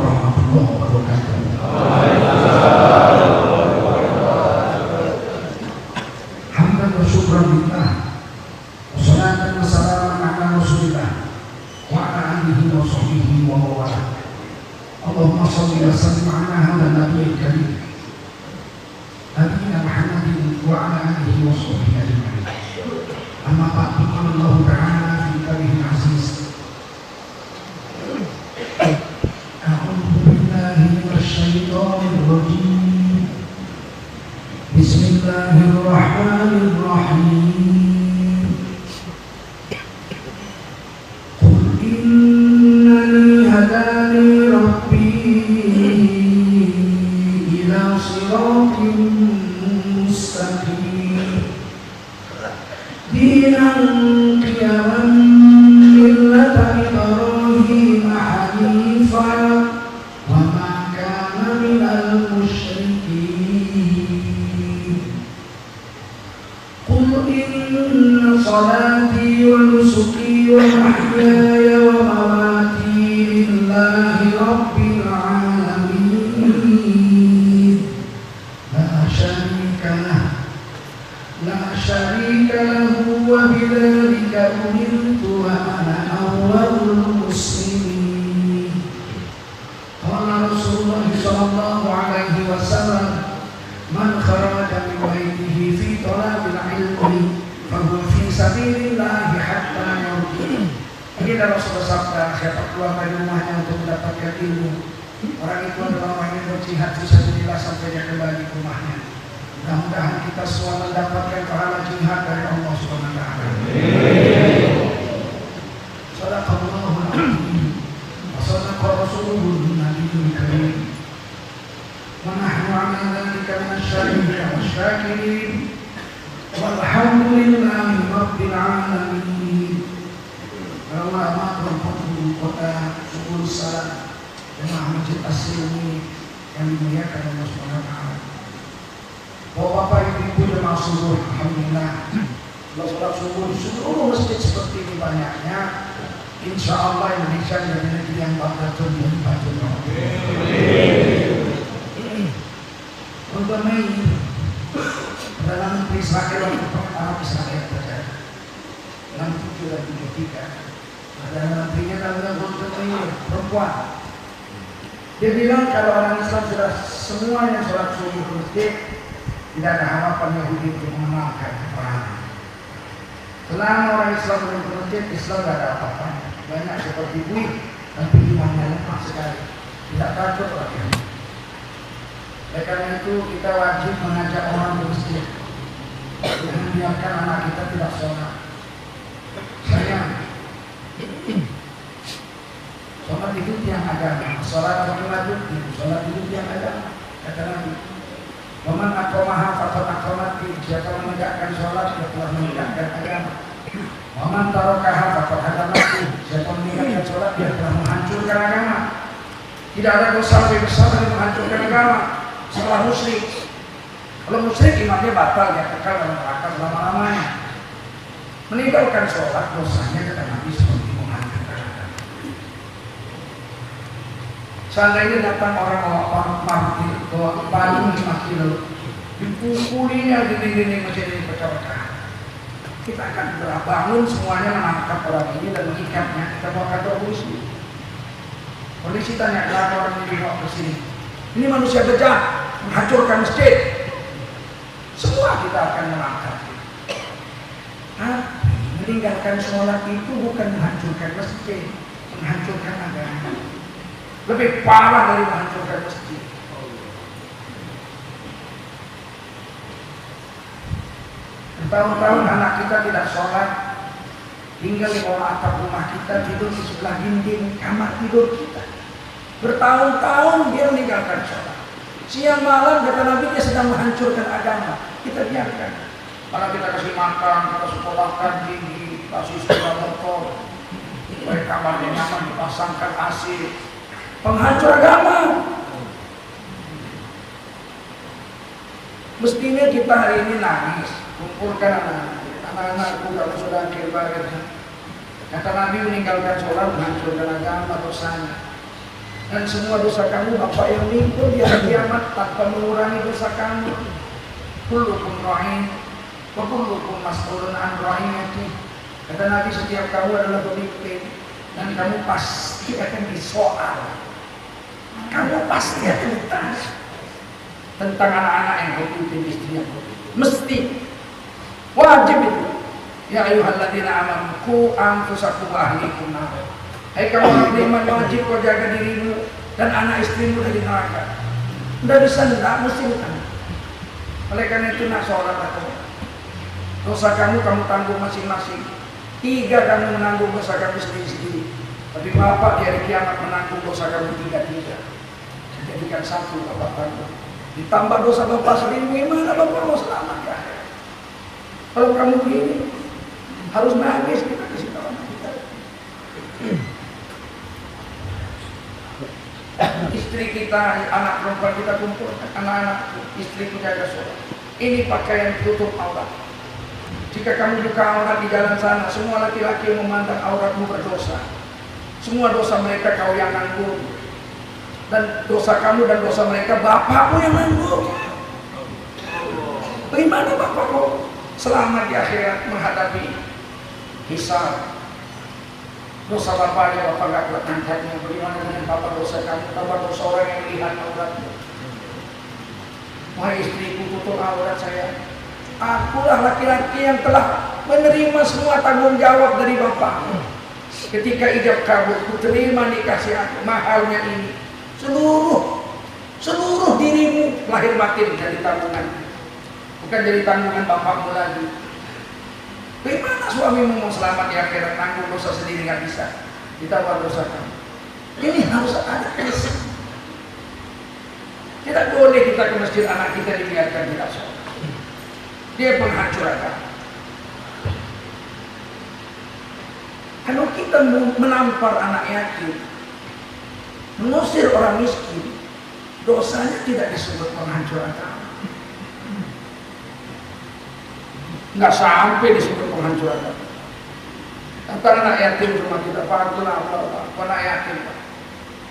warahmatullahi wabarakatuh. Hamdan wa syukran lillah. Wassalatu wassalamu ala Rasulillah wa ala alihi wa sahbihi wa mawala. Allahumma shalli wa sallim ala hadha nabiyil karim Nabiyyina Muhammadin wa ala alihi wa sahbihi ajma'in. Amma ba'du, qala Allah ta'ala fi kitabihil aziz. A'udzu billahi minasy syaithanir rajim. Bismillahirrahmanirrahim. Qul innani hadani rabbi ila siratin mustaqim dinan qiyaman millata Ibrahim hanifan wa ma kana minal musyrikin. Qul inna salati wa nusuki wa mahyaya wa mamati lillahi rabbil alamin la syarika lahu wa bidzalika umirtu wa ana awwalul muslimin. Qala Rasulullah sallallahu alaihi wasallam, man kharaja min baitihi fi talabil ilmi fa huwa fi sabilillah hatta yarji. Ini adalah sabda, siapa keluar dari rumahnya untuk mendapatkan ilmu, orang itu adalah orang yang berjihad fisabilillah sampai dia kembali ke rumahnya. Mudah-mudahan kita semua mendapatkan pahala jihad dari Allah Subhanahu wa taala. Shadaqallahul azim wa shadaqa rasuluhun nabiyul karim. Wa nahnu 'ala dzalika minasyahidin wasyakirin. Walhamdulillahi rabbil alamin. Ulama berfadl kota Subul Salam Jemaah Masjid As-Silmi yang dimuliakan Allah Subhanahu wa taala. Bapak Ibu jemaah subuh, alhamdulillah. Kalau sholat subuh di seluruh masjid seperti ini banyaknya, insya Allah Indonesia menjadi negeri yang bakatun dan patun. Untuk Mei, Perdana Menteri Israel Arab Israel terjadi 67 dan 73. Perdana Menterinya namanya Golda Meir, perempuan. Dia bilang kalau orang Islam sudah semuanya sholat subuh di masjid, tidak ada harapan Yahudi untuk mengenalkan peperangan. Selama orang Islam belum ke masjid, Islam tidak ada apa-apa. Banyak seperti buih, tapi imannya lemah sekali. Tidak takut lagi. Oleh karena itu kita wajib mengajak orang ke masjid. Jangan biarkan anak kita tidak sholat. Sayang, sholat itu tiang agama. Sholat itu tiang agama. Kata Nabi, waman aqamaha faqad aqamati, siapa menegakkan sholat dia telah menegakkan agama. Waman tarakaha faqad hadamati, siapa meninggalkan sholat dia telah menghancurkan agama. Tidak ada dosa lebih besar dari menghancurkan agama setelah musyrik. Kalau musyrik imannya batal, dia kekal dalam neraka selama-lamanya. Meninggalkan sholat dosanya kata Nabi seperti menghancurkan agama. Seandainya datang orang martir bawa palu 5 kilo, dipukulinya dinding-dinding masjid ini pecah-pecah. Kita akan bangun semuanya menangkap orang ini dan mengikatnya. Kita bawa kantor polisi. Polisi tanya, kenapa orang ini dibawa ke sini? Ini manusia bejat, menghancurkan masjid. Semua kita akan menangkap. Tapi meninggalkan sholat itu bukan menghancurkan masjid, menghancurkan agama. Lebih parah dari menghancurkan masjid. Bertahun-tahun anak kita tidak sholat, tinggal di bawah atap rumah kita, tidur di sebelah dinding kamar tidur kita. Bertahun-tahun dia meninggalkan sholat. Siang malam kata Nabi dia sedang menghancurkan agama. Kita biarkan. Kalau kita kasih makan, kita sekolahkan tinggi, kasih sepeda motor, supaya kamarnya nyaman, dipasangkan AC. Penghancur agama. Mestinya kita hari ini nangis, kumpulkan anak-anakku kalau sudah akhir barat. Kata Nabi meninggalkan sholat menghancurkan agama dosanya. Dan semua dosa kamu Bapak yang mikul di hari kiamat tanpa mengurangi dosa kamu. Kullukum ra'in wa kullukum mas'ulun an ra'iyati. Kata Nabi, setiap kamu adalah pemimpin dan kamu pasti akan disoal. Kamu pasti akan ditanya tentang anak-anak yang kau pimpin, istri yang kau pimpin. Mesti wajib itu. Ya ayyuhalladzina amanu qu anfusakum wa ahlikum nar. Hai kamu orang beriman, wajib kau jaga dirimu dan anak istrimu dari neraka. Tidak bisa, tidak mesti utang. Oleh karena itu nak sholat aku. Dosa kamu tanggung masing-masing. 3 kamu menanggung dosa kamu sendiri-sendiri. Tapi Bapak di hari kiamat menanggung dosa kamu 3. Jadikan 1 Bapak tanggung. Ditambah dosa Bapak sendiri, gimana Bapak mau selamat ya? Kalau kamu begini harus nangis, kita kasih tahu kita. Istri kita, anak perempuan kita kumpul, anak-anak istri kita jaga sholat. Ini pakaian tutup aurat. Jika kamu buka aurat di jalan sana, semua laki-laki yang memandang auratmu berdosa. Semua dosa mereka kau yang nanggung. Dan dosa kamu dan dosa mereka bapakmu yang nanggung. Bagaimana bapakmu selamat di akhirat menghadapi hisab? Dosa bapaknya, bapak gak kuat angkatnya. Bagaimana dengan bapak dosa kamu? Bapak dosa orang yang melihat auratmu. Wahai istriku, tutup aurat saya. Akulah laki-laki yang telah menerima semua tanggung jawab dari bapak. Ketika ijab kabul, ku terima nikah si aku, mahalnya ini. Seluruh dirimu lahir batin jadi tanggungan. Bukan jadi tanggungan bapakmu lagi. Bagaimana suamimu mau selamat di akhirat, tanggung dosa sendiri nggak bisa, ditambah dosa kamu. Ini harus ada prinsip. Tidak boleh kita ke masjid anak kita dibiarkan tidak sholat. Dia penghancur agama. Kalau kita menampar anak yatim, mengusir orang miskin, dosanya tidak disebut penghancur agama. Nggak sampai disebut penghancur agama. Kata anak yatim rumah kita, Pak, kenapa Pak? Anak yatim Pak,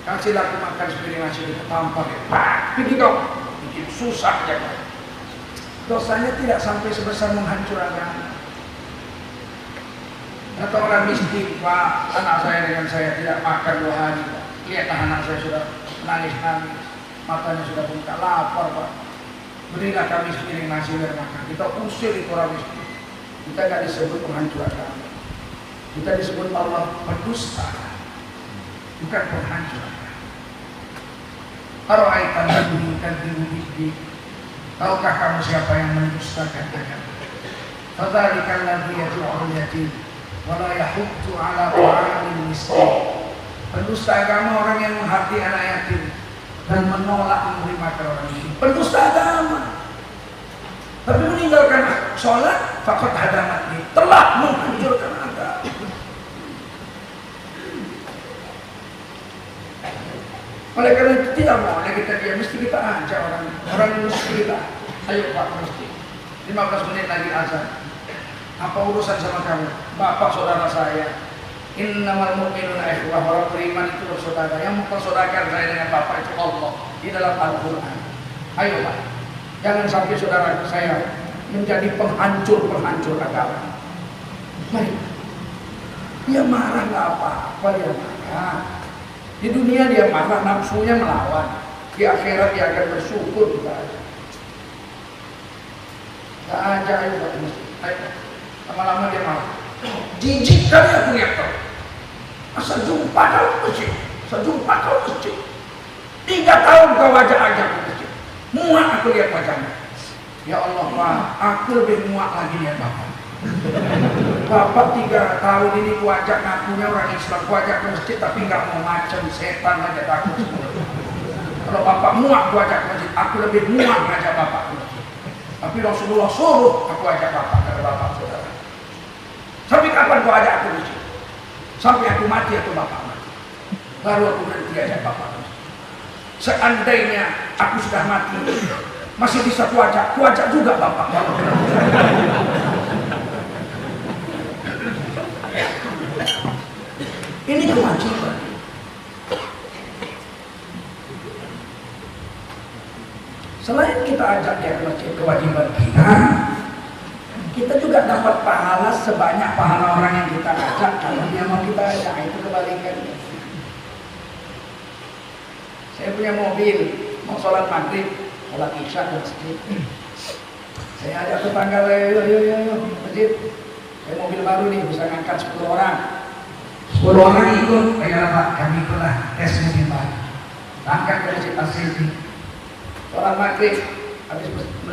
kasih aku makan sepiring nasi, ditampar ya Pak, ini kau bikin susah aja Pak. Dosanya tidak sampai sebesar menghancur agama. Kata orang miskin, Pak, anak saya dengan saya tidak makan 2 hari Pak. Lihat anak saya sudah nangis-nangis, matanya sudah buka, lapar Pak. Berilah kami sepiring nasi dan makan. Kita usir itu orang miskin. Kita tidak disebut penghancur agama. Kita disebut Allah pendusta, bukan penghancur agama. Ara'aitan ladzi yukadzibu bid-din. Tahukah kamu siapa yang mendustakan agama? Fadzalikal ladzi yad'ul yatim wa la yahuddu 'ala ta'amil miskin. Pendusta agama orang yang menghati anak yatim dan menolak memberi makan orang miskin. Pendusta agama. Tapi meninggalkan sholat, faqad hadamat, telah menghancurkan agama. Oleh karena itu tidak boleh kita diam, mesti kita ajak orang miskin kita. Ayo Pak miskin, 15 menit lagi azan. Apa urusan sama kamu? Bapak saudara saya. Innamal mu'minuna ikhwah, orang beriman itu bersaudara. Yang mempersaudarakan saya dengan Bapak itu Allah di dalam Al-Quran. Ayo Pak, jangan sampai saudara saya menjadi penghancur agama. Mari, dia marah nggak apa-apa, dia marah. Di dunia dia marah, nafsunya melawan. Di akhirat dia akan bersyukur juga. Gak aja, ayo Pak, ayo. Lama-lama dia marah. Jijik kali aku lihat kau. Masa jumpa kau masjid, 3 tahun kau ajak-ajak ke masjid. Muak aku lihat wajahnya. Ya Allah Pak, aku lebih muak lagi lihat Bapak. Bapak 3 tahun ini ku ajak ngakunya orang Islam, ku ajak ke masjid tapi nggak mau, macam setan aja takut semua. Kalau Bapak muak ku ajak ke masjid, aku lebih muak ngajak Bapak ke masjid. Tapi Rasulullah suruh aku ajak Bapak, kata Bapak saudara. Sampai kapan ku ajak aku masjid? Sampai aku mati atau Bapak mati, baru aku berhenti ajak Bapak ke masjid. Seandainya aku sudah mati, masih bisa ku ajak juga Bapak. Ini kewajiban. masjid kewajiban kita. Kita juga dapat pahala sebanyak pahala orang yang kita ajak kalau dia mau kita ajak. Itu kebalikannya. Saya punya mobil, mau sholat maghrib, sholat isya ke masjid. Saya ajak tetangga, yo masjid. Saya mobil baru nih, bisa ngangkat 10 orang. 10 orang ikut, ya Pak, kami ikutlah tes mobil baru. Angkat ke masjid Asri. Sholat maghrib, habis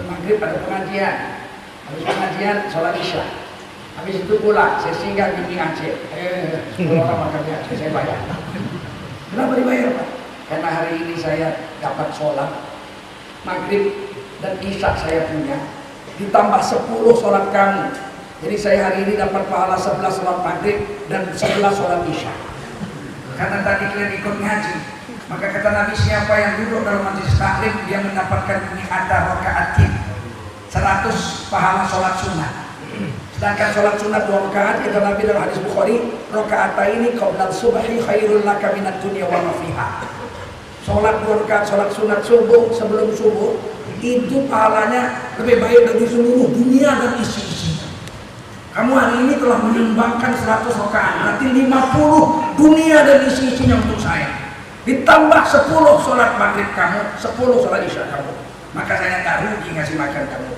maghrib ada pengajian. Habis pengajian, sholat isya. Habis itu pulang, saya singgah di Aceh. 10 orang makan di Aceh, saya bayar. Kenapa dibayar Pak? Karena hari ini saya dapat sholat maghrib dan isya saya punya. Ditambah 10 sholat kamu. Jadi saya hari ini dapat pahala 11 sholat maghrib dan 11 sholat isya. Karena tadi kalian ikut ngaji. Maka kata Nabi, siapa yang duduk dalam majelis taklim, dia mendapatkan mi'ata raka'atin, 100 pahala sholat sunnah. Sedangkan sholat sunnah 2 rakaat, kata Nabi dalam hadis Bukhari, raka'ataini qabla subhi khairul laka minad dunya wa ma fiha. Sholat 2 rakaat, sholat sunat subuh sebelum subuh, itu pahalanya lebih baik dari seluruh dunia dan isi-isinya. Kamu hari ini telah menyumbangkan 100 rakaat, berarti 50 dunia dan isi-isinya untuk saya. Ditambah 10 sholat maghrib kamu, 10 sholat isya kamu. Maka saya nggak rugi ngasih makan kamu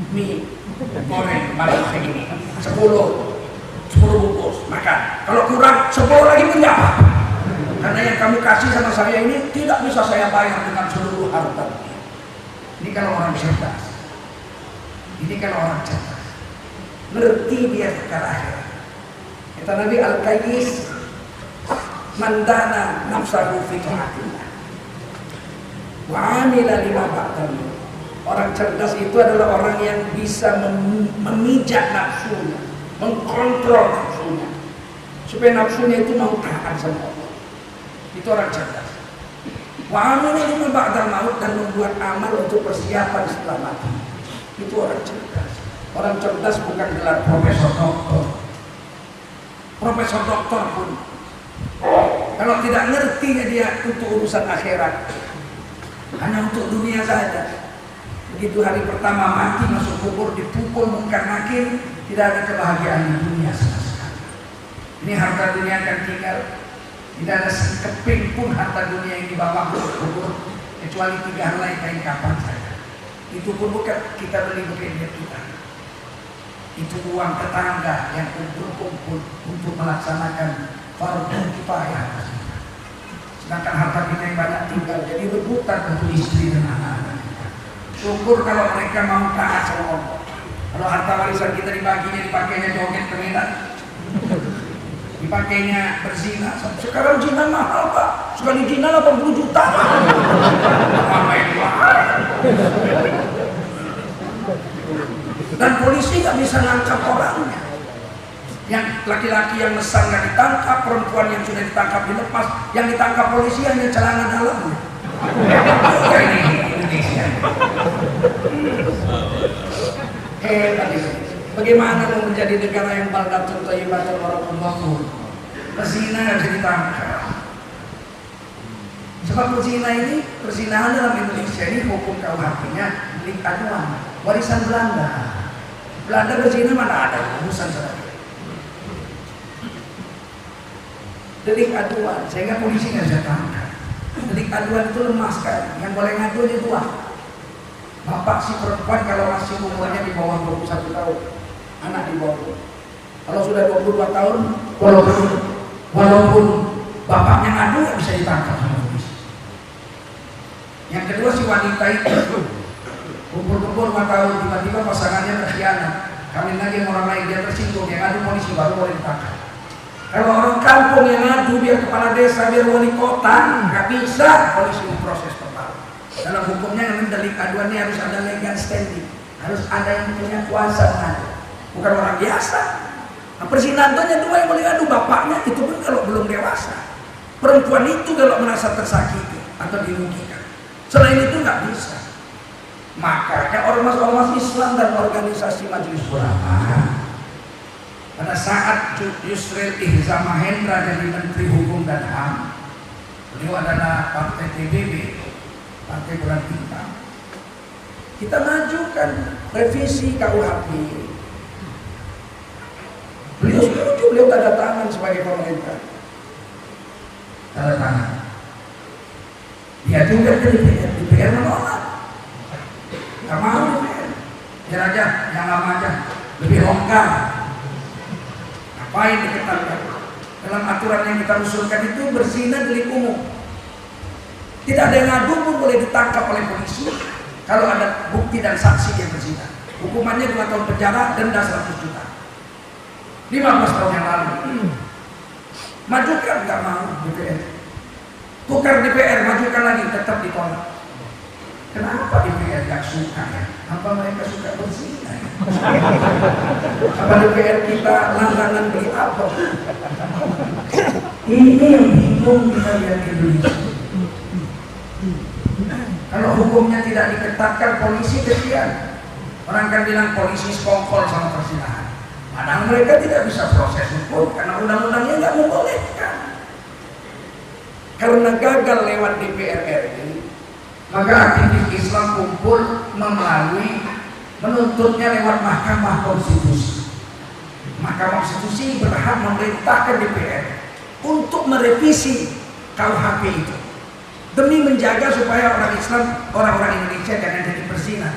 mie goreng malam kayak gini. 10 bungkus makan. Kalau kurang 10 lagi pun nggak apa. Karena yang kamu kasih sama saya ini tidak bisa saya bayar dengan seluruh harta. Ini kalau orang cerdas. Ini kalau orang cerdas. Ngerti dia perkara akhirat. Kata Nabi Al-Qayyis, mandana nafsahu fi ta'atillah wa 'amila lima ba'dahu. Orang cerdas itu adalah orang yang bisa memijak nafsunya, mengkontrol nafsunya, supaya nafsunya itu mau taat sama Allah. Itu orang cerdas. Wa 'amila lima ba'dal maut, dan membuat amal untuk persiapan setelah mati. Itu orang cerdas. Orang cerdas bukan gelar profesor doktor. Profesor doktor pun kalau tidak ngertinya dia untuk urusan akhirat, hanya untuk dunia saja. Begitu hari pertama mati masuk kubur, dipukul munkar nakir, tidak ada kebahagiaan di dunia sama sekali. Ini harta dunia akan tinggal. Tidak ada sekeping pun harta dunia yang dibawa ke kubur, kecuali 3 helai kain kapan saja. Itu pun bukan kita beli pakai duit kita. Itu uang tetangga yang kumpul-kumpul untuk melaksanakan fardhu kifayah. Sedangkan harta kita yang banyak tinggal jadi rebutan untuk istri dan anak-anak kita. Syukur kalau mereka mau taat sama Allah. Kalau harta warisan kita dipakainya joget ke Medan, dipakainya berzina. Sekarang zina mahal Pak, sekali zina 80 juta. Dan polisi nggak bisa nangkap orangnya. Yang laki-laki yang mesar nggak ditangkap, perempuan yang sudah ditangkap dilepas, yang ditangkap polisi hanya celana dalamnya. Ini Indonesia. Bagaimana mau menjadi negara yang baldatun thayyibatun warahmatun ghafur? Pezina nggak bisa ditangkap. Sebab perzinahan dalam Indonesia ini hukum KUHP-nya delik aduan, warisan Belanda. Belanda berzina mana ada urusan saudara. Delik aduan, sehingga polisi nggak bisa tangkap. Delik aduan itu lemah sekali. Yang boleh ngadu aja tua. Bapak si perempuan kalau masih umurnya di bawah 21 tahun, anak di bawah. Kalau sudah 22 tahun, walaupun bapaknya ngadu nggak bisa ditangkap sama polisi. Yang kedua si wanita itu kumpul-kumpul 4 tahun, tiba-tiba pasangannya berkhianat, kawin lagi sama orang lain, dia tersinggung, dia ngadu polisi baru boleh ditangkap. Kalau orang kampung yang ngadu, biar kepala desa, biar wali kota, nggak bisa polisi memproses total. Dalam hukumnya yang delik aduan ini harus ada legal standing, harus ada yang punya kuasa ngadu, bukan orang biasa. Nah, persinantonya 2 yang boleh ngadu, bapaknya itu pun kalau belum dewasa, perempuan itu kalau merasa tersakiti atau dirugikan. Selain itu nggak bisa. Makanya ormas-ormas Islam dan organisasi Majelis Ulama pada saat Yusril Ihza Mahendra jadi Menteri Hukum dan HAM, beliau adalah partai PBB, Partai Bulan Bintang. Kita majukan revisi KUHP. Beliau setuju, beliau tanda tangan sebagai pemerintah. Tanda tangan. Dia juga ke DPR menolak. Gak mau DPR. Biar aja, yang lama aja. Lebih longgar. Ngapain diketatkan? Dalam aturan yang kita usulkan itu berzina delik umum. Tidak ada yang ngadu pun boleh ditangkap oleh polisi kalau ada bukti dan saksi yang berzina. Hukumannya 2 tahun penjara, denda 100 juta. 15 tahun yang lalu. Majukan, nggak mau DPR. Tukar DPR, majukan lagi, tetap ditolak. Kenapa DPR nggak suka ya? Apa mereka suka berzina? Apa DPR kita langganan beli apa? Ini yang bingung kita lihat Indonesia. Kalau hukumnya tidak diketatkan, polisi kesian. Orang kan bilang polisi sekongkol sama perzinahan. Padahal mereka tidak bisa proses hukum karena undang-undangnya nggak membolehkan. Karena gagal lewat DPR RI, maka aktivis Islam kumpul menuntutnya lewat Mahkamah Konstitusi. Mahkamah Konstitusi berhak memerintahkan DPR untuk merevisi KUHP itu demi menjaga supaya orang Islam, orang-orang Indonesia jangan jadi berzina.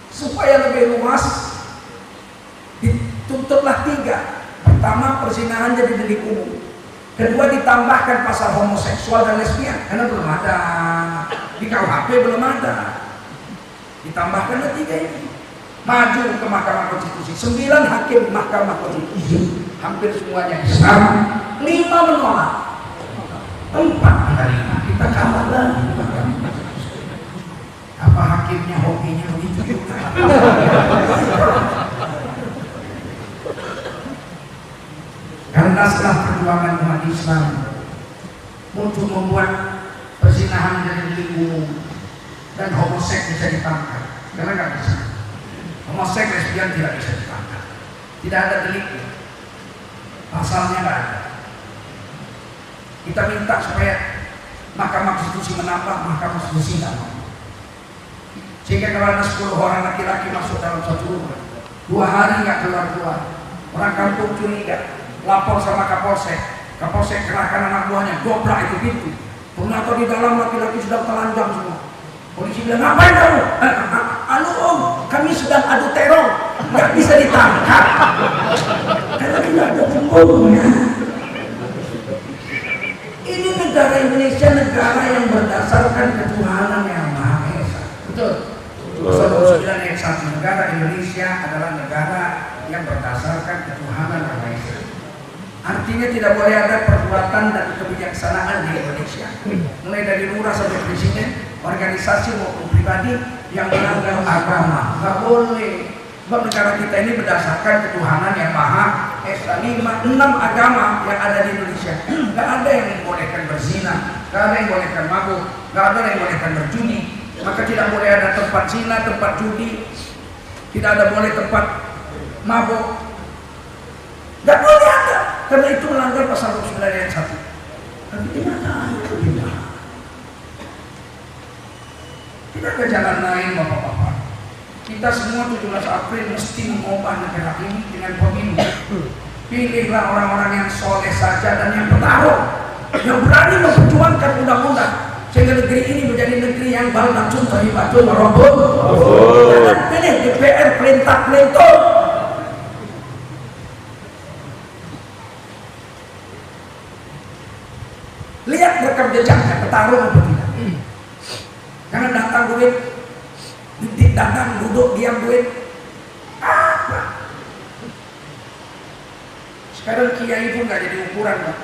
Supaya lebih luas, dituntutlah 3. Pertama, perzinahan jadi delik umum. Kedua, ditambahkan pasal homoseksual dan lesbian karena belum ada di KUHP, belum ada. Ditambahkan 3 ini. Maju ke Mahkamah Konstitusi. 9 hakim Mahkamah Konstitusi, hampir semuanya Islam. 5 menolak. 4 menerima. Kita kalah lagi. Apa hakimnya hobinya begitu juga? Karena setelah perjuangan umat Islam untuk membuat perzinahan menjadi delik umum dan homoseks bisa ditangkap, karena nggak bisa. Homoseks, lesbian tidak bisa ditangkap, tidak ada deliknya, pasalnya nggak ada. Kita minta supaya Mahkamah Konstitusi menambah, Mahkamah Konstitusi nggak mau. Sehingga kalau ada 10 orang laki-laki masuk dalam satu rumah, 2 hari nggak keluar-keluar, orang kampung curiga, lapor sama Kapolsek. Kapolsek kerahkan anak buahnya, dobrak itu pintu. Ternyata di dalam laki-laki sudah telanjang semua. Polisi bilang, ngapain kamu? Om, kami sedang adu teror, nggak bisa ditangkap karena tidak ada hukumnya. Ini negara Indonesia, negara yang berdasarkan ketuhanan yang Maha Esa. Betul. Pasal 9 ayat 1, negara Indonesia adalah negara yang berdasarkan ketuhanan yang Maha Esa. Artinya tidak boleh ada perbuatan dan kebijaksanaan di Indonesia, mulai dari lurah sampai presiden, organisasi maupun pribadi yang melanggar agama. Nggak boleh. Sebab negara kita ini berdasarkan ketuhanan yang Maha Esa. 6 agama yang ada di Indonesia. Nggak ada yang membolehkan berzina, nggak ada yang membolehkan mabuk, nggak ada yang membolehkan berjudi. Maka tidak boleh ada tempat zina, tempat judi, tidak ada boleh tempat mabuk. Nggak boleh ada, karena itu melanggar pasal 29 ayat 1. Tapi kenyataan itu tidak. Tidak ada jalan lain, bapak-bapak. Kita semua 17 April mesti mengubah negara ini dengan pemilu. Pilihlah orang-orang yang soleh saja dan yang bertarung, yang berani memperjuangkan undang-undang, sehingga negeri ini menjadi negeri yang baldatun thayyibatun warabun. Jangan pilih DPR perintah-perintah. Lihat rekam jejaknya, bertarung atau tidak. Jangan datang duit, datang duduk diam duit. Apa? Sekarang kiai pun nggak jadi ukuran, Pak.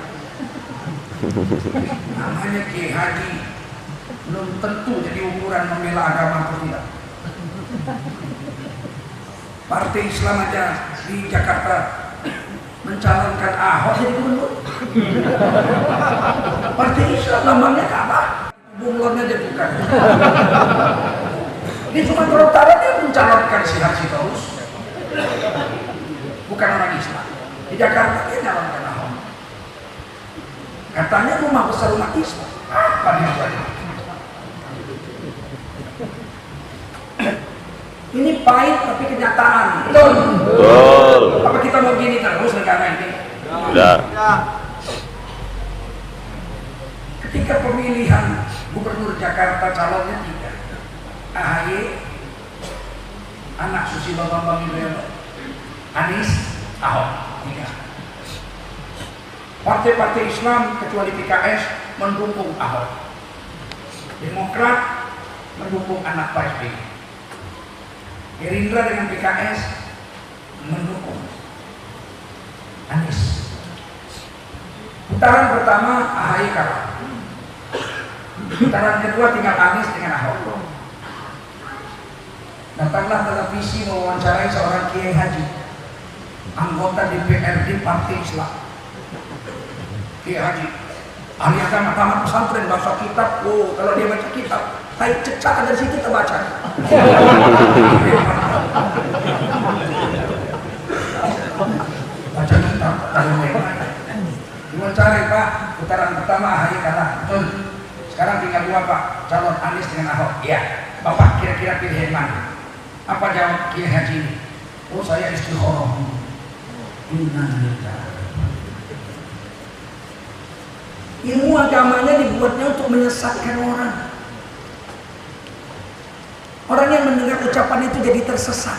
Namanya Kiai Haji, belum tentu jadi ukuran membela agama atau tidak. Partai Islam aja di Jakarta mencalonkan Ahok jadi gubernur. Partai Islam lambangnya Ka'bah, bunglonnya dia bukan. Di Sumatera Utara dia mencalonkan si Haji Taus, bukan orang Islam. Di Jakarta dia nyalonkan Ahok. Katanya rumah besar umat Islam. Apa dia buat? Ini pahit tapi kenyataan. Betul. Betul. Apa kita mau gini terus negara ini? Tidak. Ketika pemilihan Gubernur Jakarta calonnya 3, AHY, anak Susilo Bambang Yudhoyono, Anies, Ahok, 3. Partai-partai Islam kecuali PKS mendukung Ahok. Demokrat mendukung anak Pak SBY. Gerindra dengan PKS mendukung Anies. Putaran pertama AHY kalah. Putaran kedua tinggal Anies dengan Ahok. Datanglah televisi mewawancarai seorang Kiai Haji, anggota DPRD Partai Islam. Kiai Haji, ahli agama, tamat pesantren, baca kitab. Oh, kalau dia baca kitab, tai cecak dari situ terbaca. Baca kitab, tahu memang. Diwawancarai, Pak, putaran pertama AHY kalah. Betul. Sekarang tinggal 2, Pak, calon Anies dengan Ahok. Iya, Bapak kira-kira pilih yang mana? Apa jawab Kiai Haji ini? Oh, saya istikharah. Ilmu agamanya dibuatnya untuk menyesatkan orang. Orang yang mendengar ucapan itu jadi tersesat.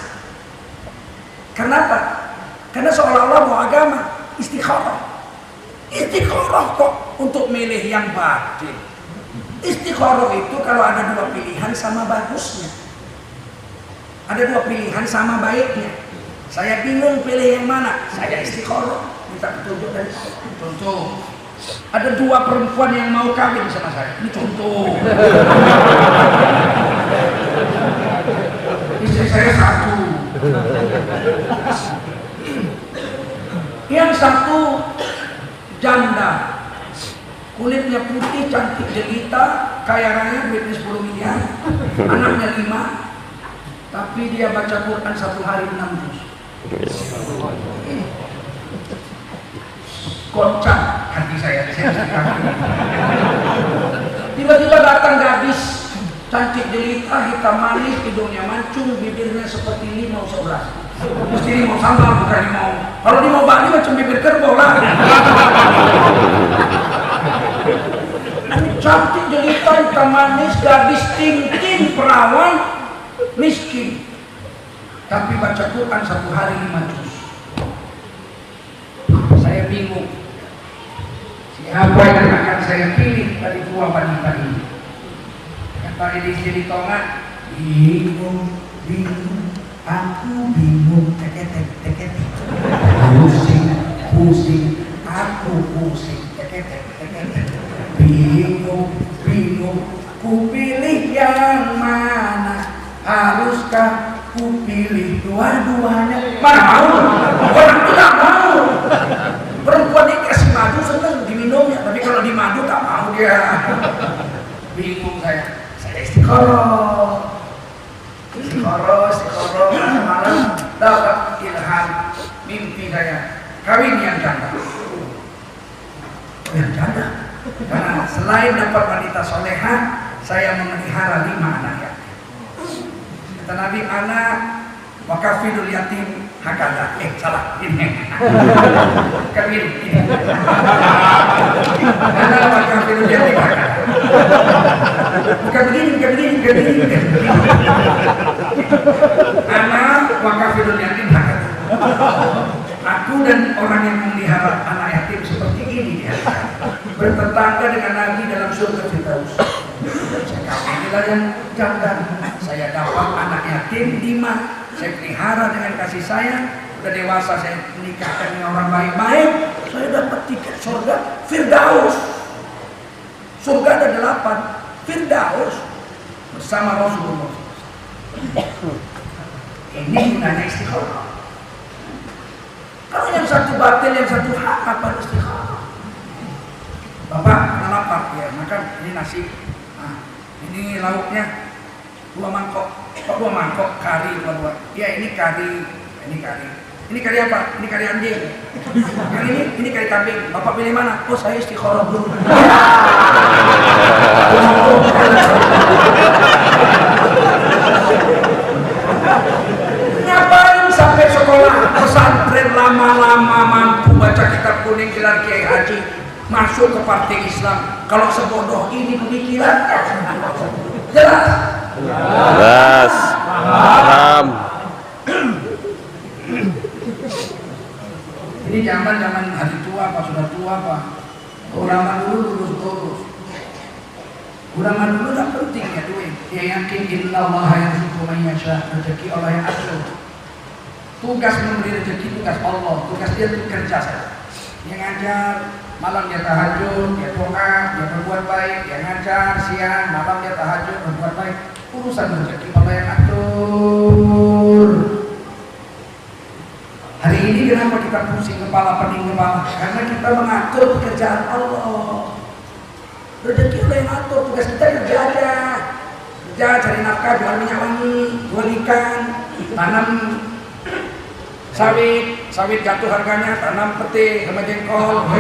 Kenapa? Karena seolah-olah mau agama istikharah. Istikharah kok untuk milih yang batil. Istikharah itu kalau ada 2 pilihan sama bagusnya. Ada 2 pilihan sama baiknya. Saya bingung pilih yang mana. Saya istikharah, minta petunjuk dari saya. Contoh, ada 2 perempuan yang mau kawin sama saya. Ini contoh. Istri saya 1. Yang 1 janda, kulitnya putih, cantik jelita, kaya raya, duitnya 10 miliar, anaknya 5. Tapi dia baca Quran 1 hari 6 juz. Kocak hati saya. Tiba-tiba datang gadis cantik jelita, hitam manis, hidungnya mancung, bibirnya seperti limau sebelas. Mesti limau sambal, bukan limau. Kalau limau Bali macam bibir kerbau lah. Cantik jelita, hitam manis, gadis tingting, perawan, miskin, tapi baca Quran 1 hari 5 juz. Saya bingung, siapa yang akan saya pilih dari 2 wanita ini? Kata istri Tonga, bingung, aku bingung, teketek, pusing, aku pusing, teketek, bingung, ku pilih yang mana? Haruskah ku pilih dua-duanya? Mana mau? Orang tidak mau. Perempuan ini kasih madu seneng diminumnya, tapi kalau di madu tak mau dia. Bingung saya. Saya istikharah. Malam dapat ilham, mimpi saya kawin yang janda. Yang janda. Karena selain dapat wanita soleha, saya memelihara 5 anak yatim. Kata Nabi, anak wakafidul yatim hakada. Salah ini. Kawin ini. Anak wakafidul yatim hakada. Bukan begini. Anak wakafidul yatim hakada. Aku dan orang yang memelihara anak yatim seperti ini ya, bertetangga dengan Nabi dalam surga Firdaus. Inilah yang janda. Saya dapat anak yatim 5, saya pelihara dengan kasih sayang. Udah dewasa saya menikahkan dengan orang baik-baik. Saya dapat tiket surga Firdaus. Surga ada 8, Firdaus bersama Rasulullah. Ini gunanya istikharah. Kalau yang satu batil, yang satu hak, apa istikharah? Bapak kena lapar, ya makan ini nasi. Nah, ini lauknya 2 mangkok. Kok 2 mangkok? Kari 2. Ya ini kari. Ini kari apa? Ini kari anjing. Yang ini kari kambing. Bapak pilih mana? Oh saya istikharah dulu. partai Islam kalau sebodoh ini pemikirannya? Jelas? Jelas. Paham. Ini zaman hari tua apa sudah tua apa? Ulama dulu lurus. Ulama dulu tak penting ya duit. Dia yakin innallaha yarzuqu man yasha, rezeki Allah yang atur. Tugas memberi rezeki tugas Allah, tugas dia itu kerja saja. Dia ngajar, malam dia tahajud, dia doa, dia berbuat baik, dia ngajar siang, malam dia tahajud, berbuat baik. Urusan rezeki Allah yang atur. Hari ini kenapa kita pusing kepala, pening kepala? Karena kita mengatur pekerjaan Allah. Rezeki Allah yang atur, tugas kita kerja aja. Kerja, cari nafkah, jual minyak wangi, jual ikan, tanam sawit jatuh harganya, tanam pete sama jengkol.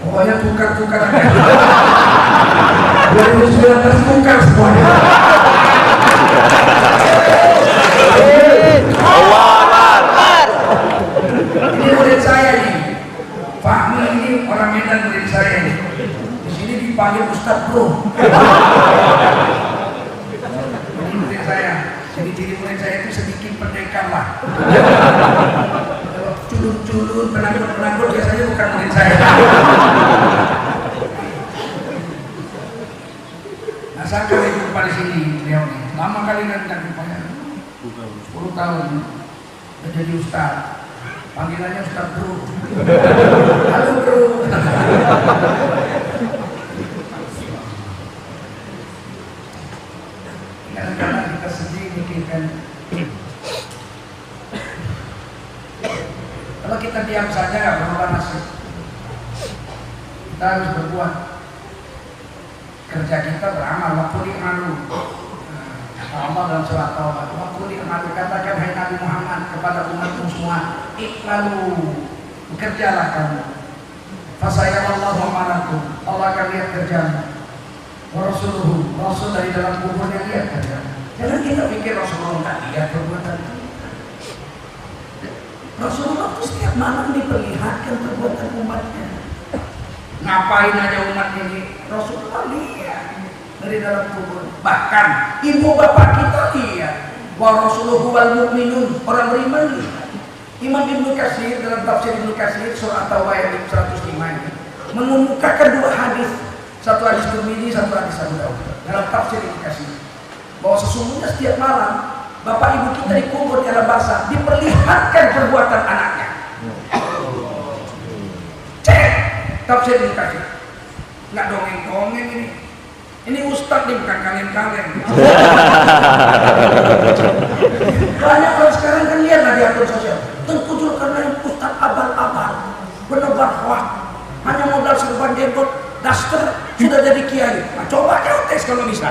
Pokoknya tukar-tukar. 2019 tukar semuanya. Ini murid saya nih, Fahmi ini orang Medan murid saya nih. Di sini dipanggil Ustadz Bro. Ini murid saya. Ciri-ciri murid saya itu sedikit pendekar lah. Culun-culun, penanggut-penanggut biasanya bukan murid saya. Nah, saya kali jumpa di sini beliau nih. Lama kali kan jumpanya. 10 tahun. Jadi Ustadz. Panggilannya Ustadz Bro. Halo Bro. Kadang-kadang kita sedih mikirkan. Kalau kita diam saja nggak berubah nasib. Kita harus berbuat. Kerja kita beramal. Waktu malu. Allah dalam surat Taubah, waktu malu katakan hai Nabi Muhammad kepada umatmu semua, iklalu, bekerjalah kamu. Fasayallahu amalakum, Allah akan lihat kerjamu. Wa rasuluhu, Rasul dari dalam kuburnya lihat kerjamu. Jangan kita pikir Rasulullah tak lihat perbuatan. Rasulullah itu setiap malam diperlihatkan perbuatan umatnya. Ngapain aja umat ini? Rasulullah lihat dari dalam kubur. Bahkan ibu bapak kita lihat. Wa rasuluhu wal mu'minun, orang beriman lihat. Imam Ibnu Katsir dalam tafsir Ibnu Katsir surah At-Taubah ayat 105 ini mengemukakan dua hadis, satu hadis Tirmidzi, satu hadis Abu Daud dalam tafsir Ibnu Katsir, bahwa sesungguhnya setiap malam bapak ibu kita dikubur di alam barzakh diperlihatkan perbuatan anaknya. Cek tafsir Ibnu Katsir, nggak dongeng-dongeng ini. Ini ustadz nih, bukan kalian-kalian. Banyak orang sekarang kan lihat di akun sosial. Terkujul karena ustadz abal-abal, benebar hoak, hanya modal serban jenggot, daster sudah jadi kiai. Nah, coba kau tes kalau bisa.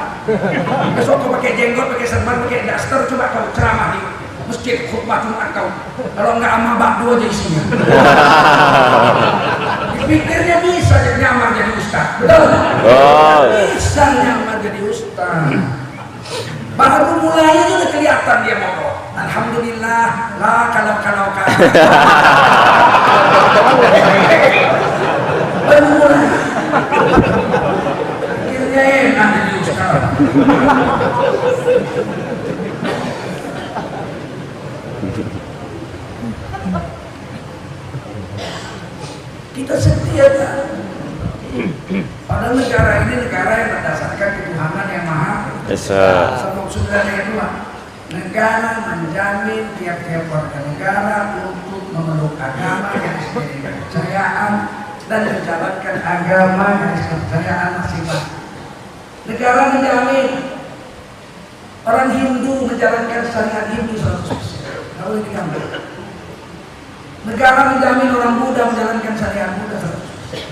Besok kau pakai jenggot, pakai serban, pakai daster, coba kau ceramah di masjid khutbah Jumat kau. Kalau enggak ama bakdo aja isinya. Pikirnya bisa nyamar jadi ustaz, betul? Oh. Bisa nyamar jadi ustaz. Baru mulai itu udah kelihatan dia mau. Alhamdulillah, lah kalau kan. Baru mulai. Pikirnya enak jadi ustaz. Kita setia kan? Pada negara ini negara yang berdasarkan ketuhanan yang maha Esa. sebab sudah kedua, negara menjamin tiap-tiap warga negara untuk memeluk agama yang sesuai kepercayaan dan menjalankan agama yang kepercayaan masing-masing. Negara menjamin orang Hindu menjalankan syariat Hindu 100%. Kalau ini kan negara menjamin orang Buddha menjalankan syariat Buddha 100%.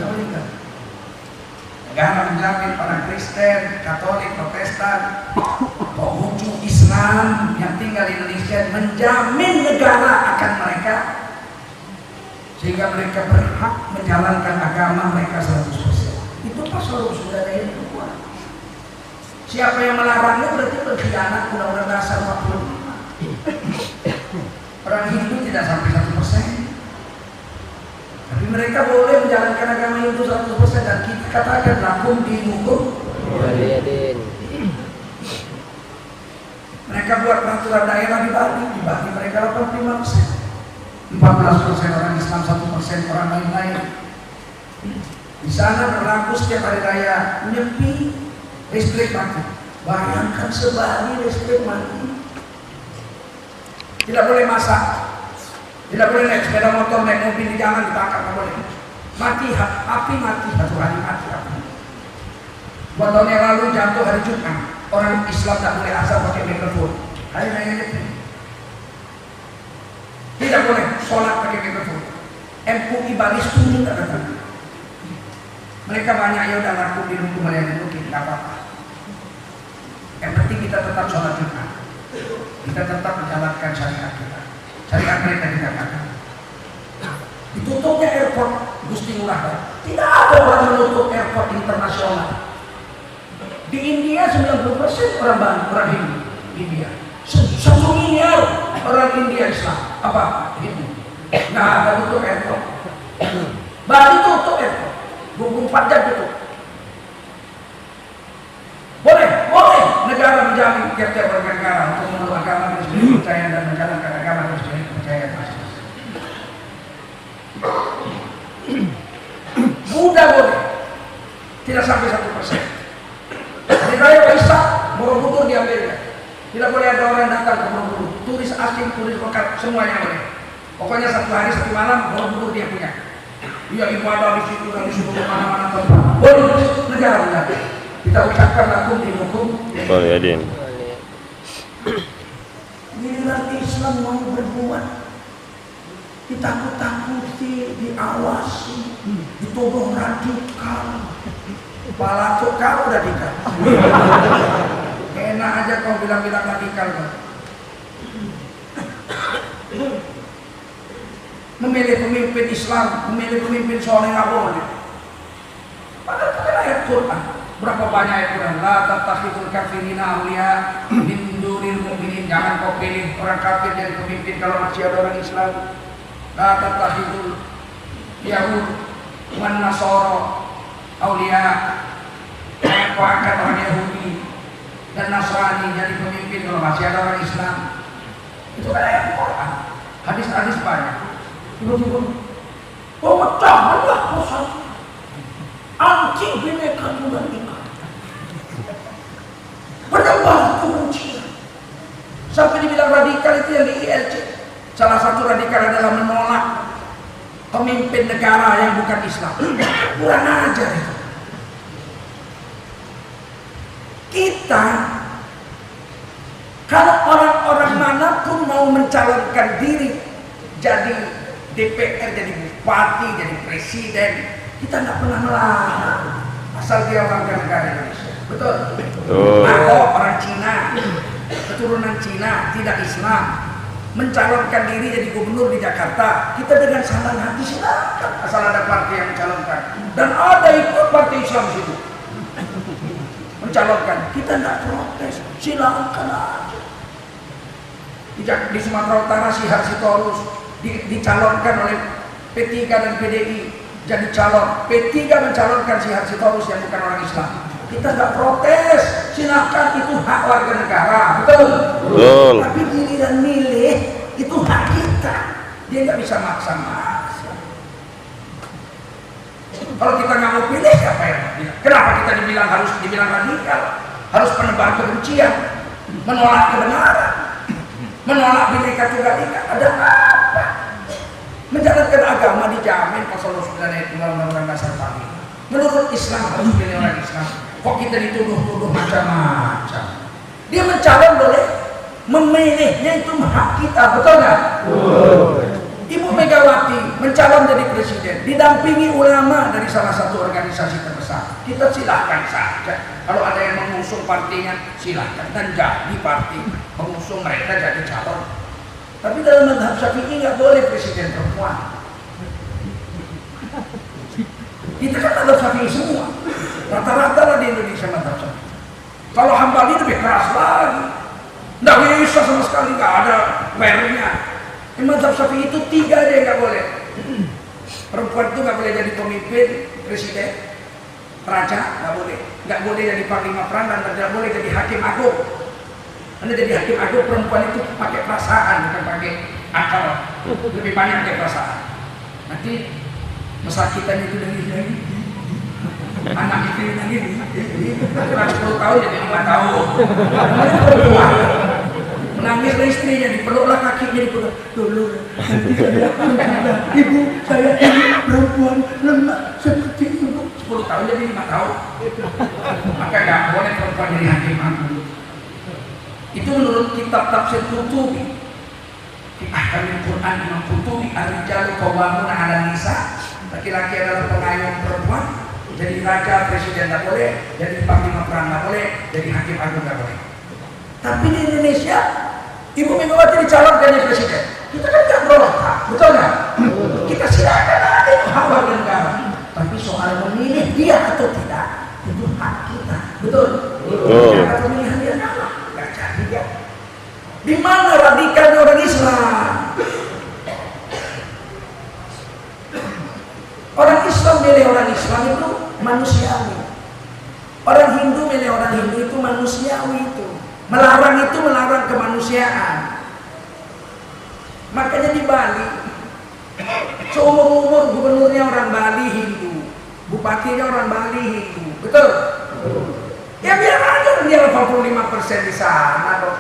Negara menjamin orang Kristen, Katolik, Protestan, Konghucu, Islam yang tinggal di Indonesia menjamin negara akan mereka sehingga mereka berhak menjalankan agama mereka 100%. Itu pasal sudah ada yang kuat. Siapa yang melarangnya berarti berkhianat Undang-Undang Dasar 45. Orang Hindu tidak sampai 1%. Tapi mereka boleh menjalankan agama itu 100% dan kita katakan lakum dinukum waliyadin. Mereka buat peraturan daerah di Bali mereka 85%. 14% orang Islam, 1% orang lain-lain. Di sana berlaku setiap hari raya nyepi, listrik mati. Bayangkan sebali listrik mati. Tidak boleh masak, tidak boleh naik sepeda motor, naik mobil di jalan ditangkap, tidak boleh. Mati, api mati, satu hari mati api. 2 tahun yang lalu jatuh hari Jumat, orang Islam tidak boleh asal pakai mikrofon. Hari raya nyepi. Tidak boleh sholat pakai mikrofon. MUI Bali setuju tak datang. Mereka banyak ya udah laku di rumah yang itu tidak apa-apa. Yang penting kita tetap sholat Jumat. Kita tetap menjalankan syariat kita. Syariat mereka dikatakan. Ditutupnya airport Gusti Ngurah Rai. Tidak ada orang menutup airport internasional. Di India 90% orang Hindu. India. 1 miliar orang India Islam. Apa? Hindu. Nggak ada tutup airport. Bali tutup airport. 24 jam tutup. Boleh negara menjamin tiap-tiap warga negara untuk memeluk agama dan kepercayaan dan menjalankan agama dan kepercayaan masing-masing. Buddha boleh, tidak sampai 1%. Di raya Waisak, Borobudur diambil ya. Tidak boleh ada orang datang ke Borobudur. Turis asing, turis lokal, semuanya boleh. Pokoknya 1 hari 1 malam Borobudur dia punya. Dia ibadah di situ dan di situ mana-mana tempat. Boleh negara menjamin. Kita ucapkan lakum dinukum waliyadin. Giliran Islam mau berbuat ditakut-takuti, diawasi, dituduh radikal. Kepala kau radikal. Enak aja kau bilang-bilang radikal kau. Memilih pemimpin Islam, memilih pemimpin soleh nggak boleh. Padahal itu ayat Quran. Berapa banyak ayat Quran? La tattakhidul kafirina awliya min dunil mu'minin. Jangan kau pilih orang kafir jadi pemimpin kalau masih ada orang Islam. La tattakhidul Yahud wan Nasara awliya. Jangan kau angkat orang Yahudi dan Nasrani jadi pemimpin kalau masih ada orang Islam. Itu kan ayat Quran. Hadis-hadis banyak. Tiba-tiba, oh pecahlah pusat anti bineka tunggal ika, penambah kebencian. Sampai dibilang radikal itu yang di ILC. Salah satu radikal adalah menolak pemimpin negara yang bukan Islam. Kurang ajar itu. Kita kalau orang-orang manapun mau mencalonkan diri jadi DPR, jadi bupati, jadi presiden, kita nggak pernah melarang asal dia warga negara Indonesia. Betul? Atau orang Cina, keturunan Cina, tidak Islam, mencalonkan diri jadi gubernur di Jakarta, kita dengan senang hati silakan asal ada partai yang mencalonkan dan ada ikut partai Islam situ mencalonkan, kita nggak protes, silakan aja. Di Sumatera Utara Syihar Sitorus dicalonkan oleh P3 dan PDI jadi calon. P3 mencalonkan Syihar Sitorus yang bukan orang Islam. Kita nggak protes, silakan, itu hak warga negara, betul? Betul. Tapi giliran milih itu hak kita, dia nggak bisa maksa-maksa. Kalau kita nggak mau pilih, siapa yang bilang? Kenapa kita dibilang radikal? Harus penebar kebencian, menolak kebenaran, menolak Bhinneka Tunggal Ika. Ada apa? Menjalankan agama dijamin pasal 9 ayat 2 Undang-Undang Dasar 45. Menurut Islam harus pilih orang Islam. Kok kita dituduh-tuduh macam-macam? Dia mencalon boleh, memilihnya itu hak kita, betul nggak? Ibu Megawati mencalon jadi presiden, didampingi ulama dari salah satu organisasi terbesar. Kita silahkan saja. Kalau ada yang mengusung partinya, silahkan dan jadi parti pengusung mereka jadi calon. Tapi dalam mazhab Syafi'i nggak boleh presiden perempuan. Kita kan mazhab Syafi'i semua. Rata-rata lah di Indonesia mazhab Syafi'i. Kalau Hambali lebih keras lagi. Nggak bisa sama sekali, nggak ada fairnya. Mazhab Syafi'i itu 3 aja yang nggak boleh. Perempuan itu nggak boleh jadi pemimpin, presiden, raja, nggak boleh jadi panglima perang, dan tidak boleh jadi hakim agung. Karena jadi hakim agung perempuan itu pakai perasaan, bukan pakai akal, lebih banyak pakai perasaan. Nanti mesakitan itu dari anak itu lagi, kurang 10 tahun jadi 5 tahun. Menangis istrinya, dipeluklah kakinya, dipeluk. Dulu, ibu saya ini perempuan lemah seperti ibu. 10 tahun jadi 5 tahun. Maka nggak boleh perempuan jadi hakim agung. Itu menurut kitab tafsir Qurtubi. Di Ahkamil Quran Imam Qurtubi, ar-rijalu qawwamuna 'alan nisa. Laki-laki adalah pengayom perempuan. Jadi raja, presiden nggak boleh, jadi panglima perang nggak boleh, jadi hakim agung nggak boleh. Tapi di Indonesia, Ibu Megawati dicalonkan jadi presiden. Kita kan nggak berontak, betul nggak? Kita silakan ada itu hak warga negara. Tapi soal memilih dia atau tidak, itu hak kita, betul? Karena pemilihan dia nggak jadi dia. Di mana radikalnya orang Islam? Orang Islam milih orang Islam itu manusiawi. Orang Hindu milih orang Hindu itu manusiawi itu. Melarang itu melarang kemanusiaan. Makanya di Bali, seumur-umur gubernurnya orang Bali Hindu, bupatinya orang Bali Hindu, betul? Ya biar aja dia 85% di sana dong.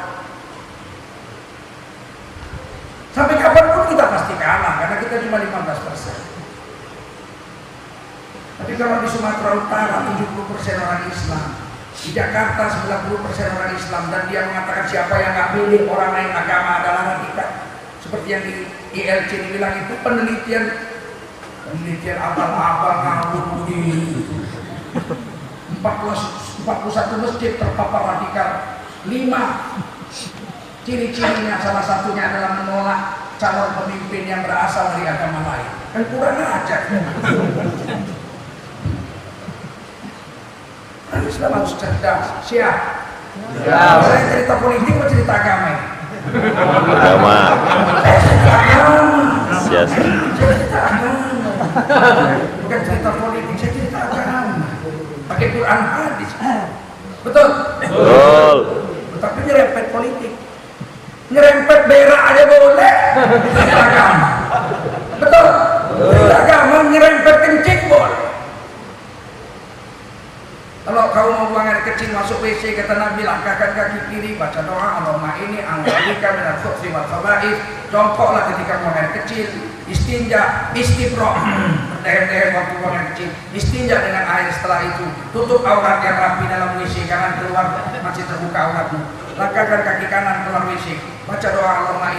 Sampai kapanpun kita pasti kalah karena kita cuma 15%. Tapi kalau di Sumatera Utara 70% orang Islam, di Jakarta 90% orang Islam, dan dia mengatakan siapa yang nggak pilih orang lain agama adalah radikal. Seperti yang di ILC dibilang itu penelitian abal-abal ngawur begitu. 41 masjid terpapar radikal. 5 ciri-cirinya salah satunya adalah menolak calon pemimpin yang berasal dari agama lain. Kan kurang ajar. Islam harus cerdas. Siap? Siap. Saya cerita politik atau cerita agama ini? Agama. Saya cerita agama. Siap. Saya cerita agama. Bukan cerita politik, saya cerita agama. Pakai Quran hadis. Betul? Betul. Tapi nyerempet politik. Nyerempet berak aja boleh. Cerita agama. Betul? Cerita agama nyerempet kencing boleh. Kalau kau mau buang air kecil masuk WC, kata Nabi, langkahkan kaki kiri, baca doa Allahumma inni a'udzubika minal khubuthi wal khaba'ith. Jongkoklah ketika buang air kecil, istinja, istibra, berdehem-dehem waktu buang air kecil, istinja dengan air. Setelah itu tutup aurat yang rapi dalam WC, jangan keluar masih terbuka auratmu. Langkahkan kaki kanan keluar WC, baca doa Allahumma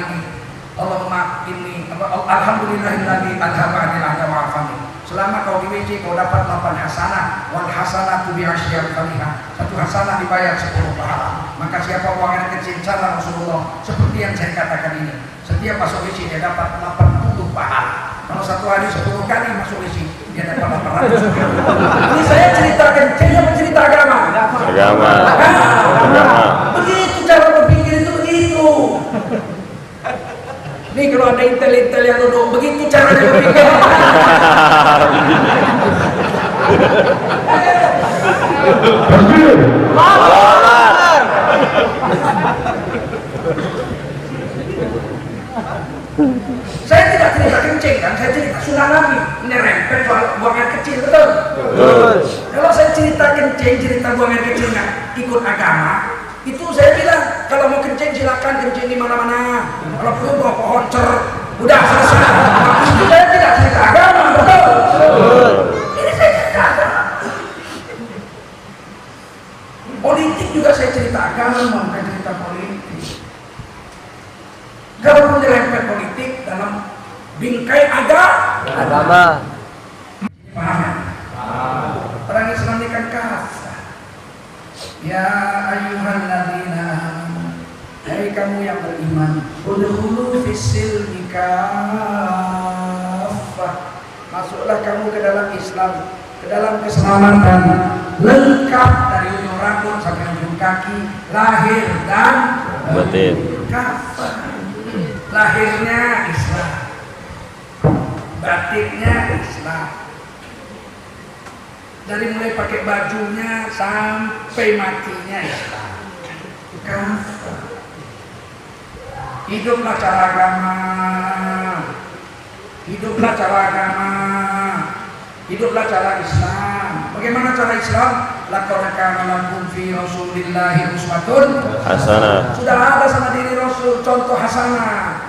inni alhamdulillahilladzi adhaba 'anil adha wa 'afani. Selama kau di WC kau dapat 8 hasanah, wal hasanatu bi asyri amsalihha. 1 hasanah dibayar 10 pahala. Maka siapa buang air kecil cara Rasulullah seperti yang saya katakan ini, setiap masuk WC dia dapat 80 pahala. Kalau 1 hari 10 kali masuk WC dia dapat 800 pahala. Ini saya cerita kencing apa cerita agama? Agama. Agama. Begitu cara berpikir itu begitu. Nih kalau ada intel-intel yang duduk begitu caranya berpikir. Saya tidak cerita kencing kan, saya cerita tsunami, nyerempet soal buang air kecil, betul? Betul. Kalau saya cerita kencing, cerita buang air kecil nggak ikut agama, itu saya bilang kalau mau kencing silakan kencing di mana-mana. Kalau perlu bawa pohon cer, udah selesai. Itu saya tidak cerita agama, betul? Ini saya cerita agama. Politik juga saya cerita agama, bukan cerita politik. Kalau pun dirempet politik dalam bingkai agama. Paham ya? Orang Islam ini kan kafir. Ya ayyuhalladzina amanu, hai kamu yang beriman, udkhulu fis-silmi kaffah. Masuklah kamu ke dalam Islam, ke dalam keselamatan lengkap dari ujung rambut sampai ujung kaki, lahir dan batin. kafah. lahirnya Islam, batiknya Islam, dari mulai pakai bajunya sampai matinya Islam. Kan hiduplah cara agama, hiduplah cara agama, hiduplah cara Islam. Bagaimana cara Islam? Laqad kana lakum fi Rasulillahi uswatun hasanah. Sudah ada sama diri Rasul contoh hasanah.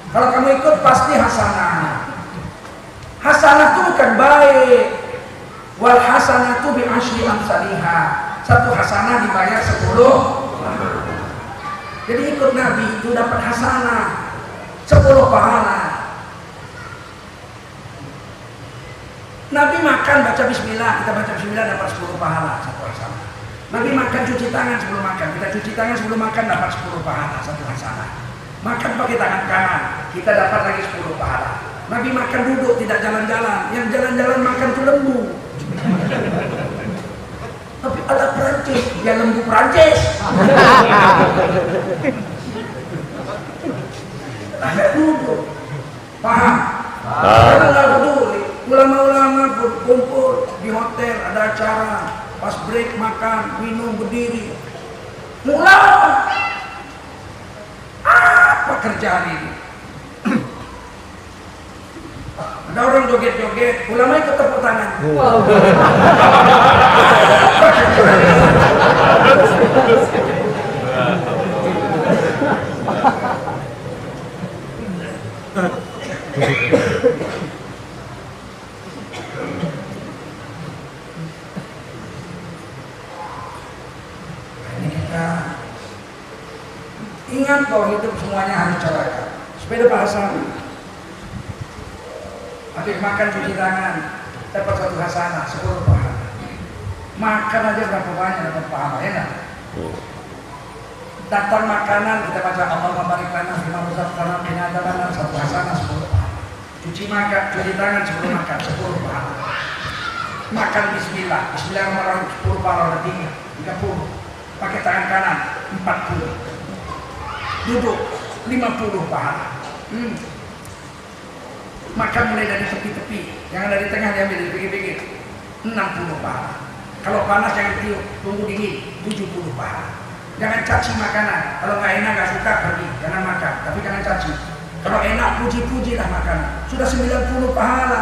Kalau kamu ikut pasti hasanah. Hasanah itu bukan baik. Wal hasanatu bi asyri amsalihha. Satu hasanah dibayar 10. Jadi ikut Nabi itu dapat hasanah 10 pahala. Nabi makan baca bismillah, kita baca bismillah dapat 10 pahala, satu hasanah. Nabi makan cuci tangan sebelum makan, kita cuci tangan sebelum makan dapat 10 pahala, satu hasanah. Makan pakai tangan kanan, kita dapat lagi 10 pahala. Nabi makan duduk, tidak jalan-jalan, yang jalan-jalan makan itu lembu. Tapi ada Perancis, dia lembu Perancis. Nabi duduk, paham? Karena nggak peduli. Ulama-ulama berkumpul di hotel, ada acara, pas break makan, minum, berdiri. Ulama apa kerjaan ini? Ada orang joget-joget, ulama ikut tepuk tangan. Ingat bahwa hidup semuanya harus carakan. Sepeda bahasa, habis makan cuci tangan dapat 1 hasanah 10 pahala. Makan aja berapa banyak dapat pahala, ya kan? Datang makanan kita baca Allahumma barik lana fima razaqtana qina adzabannar 1 hasanah 10 pahala. Cuci tangan sebelum makan 10 pahala. Makan bismillah, bismillahirrahmanirrahim 10 pahala, 30. Pakai tangan kanan 40. Duduk 50 pahala. Makan mulai dari tepi-tepi, jangan dari tengah, diambil dari pinggir-pinggir, 60 pahala. Kalau panas jangan tiup, tunggu dingin, 70 pahala. Jangan caci makanan, kalau nggak enak nggak suka pergi, jangan makan, tapi jangan caci. Kalau enak puji-pujilah makanan, sudah 90 pahala.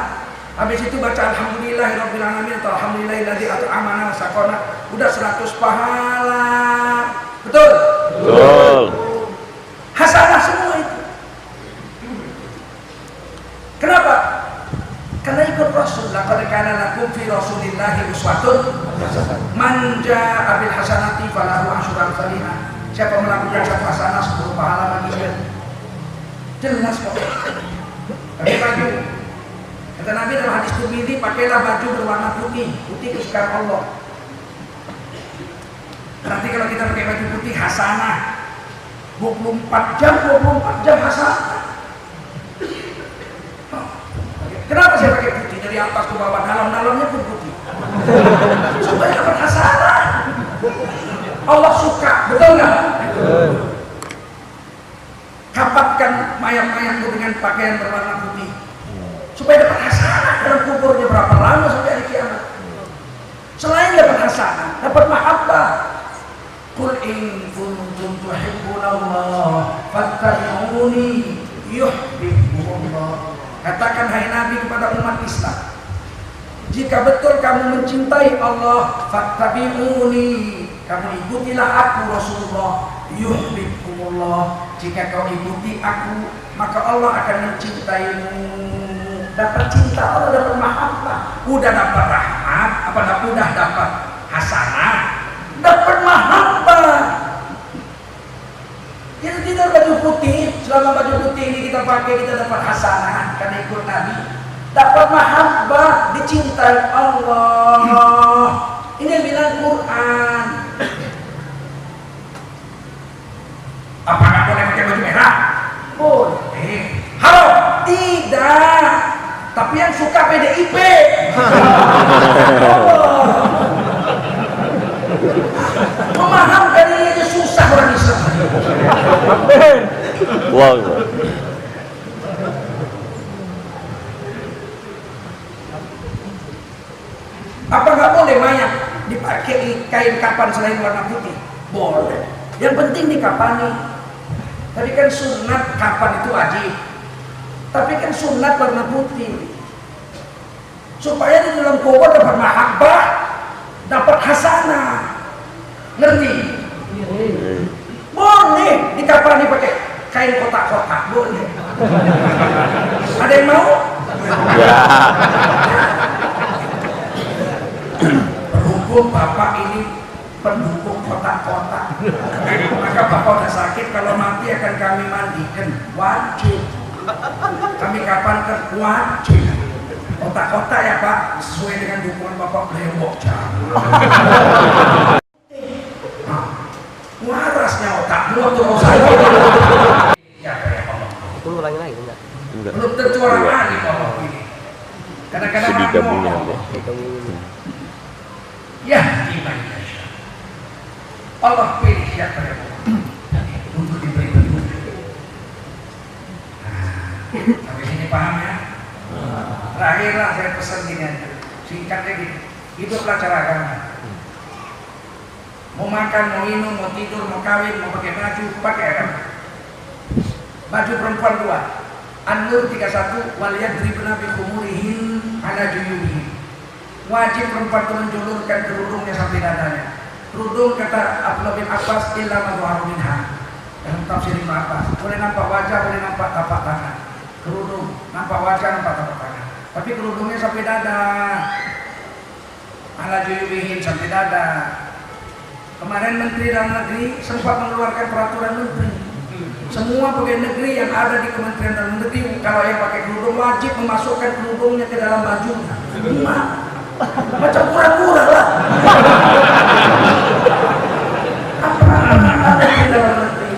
Habis itu baca alhamdulillahirabbil alamin atau alhamdulillahilladzi at'amana wa saqana, udah 100 pahala. Betul? Betul. Hasanah semua itu. Kenapa? Karena ikut Rasul. Laqad kana lakum fi Rasulillahi uswatun man jaa'a bil hasanati falahu asyru amsalihha. Siapa melakukan 1 hasanah 10 pahala baginya. Jelas kok. Pakai baju. Kata Nabi dalam hadis Tirmidzi, pakailah baju berwarna putih, putih kesukaan Allah. Nanti kalau kita pakai baju putih hasanah 24 jam hasanah. Kenapa saya pakai putih? Dari atas ke bawah, dalam-dalamnya pun putih. Supaya dapat hasanah. Allah suka, betul nggak? Kapatkan mayang-mayangmu dengan pakaian berwarna putih. Supaya dapat hasanah dalam kuburnya berapa lama sampai hari kiamat. Selain dapat hasanah, dapat mahabbah. Qul in kuntum tuhibbunallah fattabi'uni yuhibbukumullah. Katakan hai Nabi kepada umat Islam, jika betul kamu mencintai Allah, fattabi'uni, kamu ikutilah aku Rasulullah, yuhibbukumullah. Jika kau ikuti aku, maka Allah akan mencintaimu. Dapat cinta Allah, dapat mahabbah. Udah dapat rahmat, udah dapat hasanah, dapat mahabbah. Jadi kita baju putih, selama baju putih ini kita pakai, kita dapat hasanah karena ikut Nabi, dapat mahabbah, dicintai Allah. Ini yang bilang Quran. Apakah boleh pakai baju merah? Boleh. Haram? Tidak. Tapi yang suka PDIP. Memahamkan ini aja susah orang Islam. Wow. boleh banyak dipakai kain kapan selain warna putih, boleh. Yang penting dikapani. Tapi kan sunat kapan itu wajib. Tapi kan sunat warna putih. Supaya di dalam kubur dapat mahabbah, dapat hasanah. Ngerti? Boleh dikapani pakai kain kotak-kotak, boleh. Ada yang mau? Ya. Berhubung bapak ini pendukung kotak-kotak, maka bapak udah sakit, kalau mati akan kami mandikan, wajib. Kami kapankan, wajib. Kotak-kotak ya Pak, sesuai dengan dukungan bapak brewok. Warasnya otakmu waktu mau sakit. Itu ulangin lagi enggak? Enggak. Belum tentu orang ahli ngomong ini. Kadang-kadang Itu orang digabungin ngomong, nanti. ya gimana ya? Allah pilih siapa yang mau untuk diberi petunjuk. Sampai sini paham ya? Terakhirlah saya pesan gini aja, singkatnya gini, hiduplah cara agama. Mau makan, mau minum, mau tidur, mau kawin, mau pakai baju, pakai agama. Baju perempuan dua, An-Nur 31, waliyadribna bi khumurihin ala juyubihin. Wajib perempuan itu menjulurkan kerudungnya sampai dadanya. Kerudung kata Abdullah bin Abbas illa ma zuharu minha. Dalam tafsir Ibnu Abbas, boleh nampak wajah, boleh nampak tapak tangan. Kerudung, nampak wajah, nampak tapak tangan. Tapi kerudungnya sampai dada. Ala juyubihin sampai dada. Kemarin Menteri Dalam Negeri sempat mengeluarkan peraturan menteri. Semua pegawai negeri yang ada di Kementerian Dalam Negeri, kalau yang pakai kerudung wajib memasukkan kerudungnya ke dalam bajunya. Macam pura-pura lah. Apa ada di dalam negeri?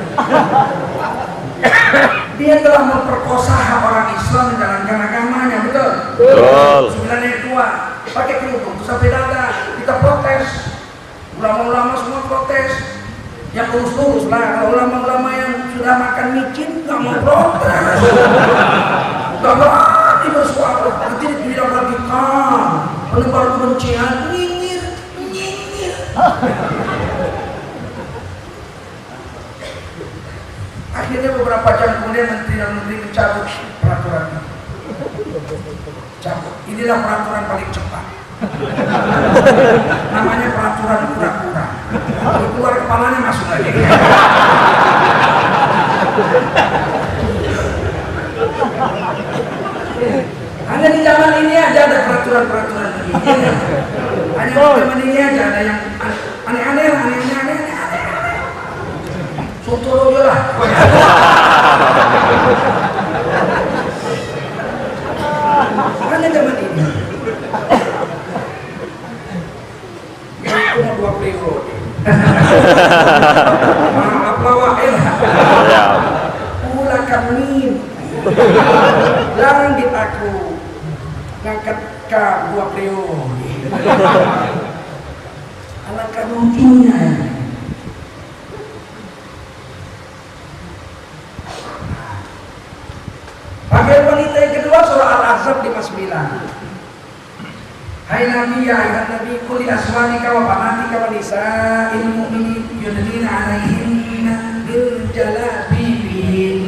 Dia telah memperkosa hak orang Islam menjalankan agamanya, betul? Betul. 9 ayat 2 pakai kerudung sampai dada, kita protes. Ulama-ulama semua protes. Yang lurus-lurus lah. Kalau ulama-ulama yang sudah makan micin nggak mau protes. Nggak berani bersuara. Nanti dibilang radikal, penebar kebencian, nyinyir. Akhirnya beberapa jam kemudian Menteri Dalam Negeri mencabut peraturan ini. Cabut. Inilah peraturan paling cepat. Namanya peraturan kura-kura. Kalau keluar kepalanya masuk lagi. Hanya di zaman ini aja ada peraturan-peraturan begini. Hanya di zaman ini aja ada yang aneh-aneh. Sontoloyo lah. Hanya zaman ini. Cuma 2 periode. Maaf lawail. Ya. Ulah kami. Langit aku ngangkat ke 2 periode. Alangkah lucunya. Bagian wanita yang kedua surah Al-Ahzab 59. Hai Nabi, ya ayuhan Nabi, qul li azwajika wa banatika wa nisa'il mu'minin yudnina 'alaihinna min jalabibihin.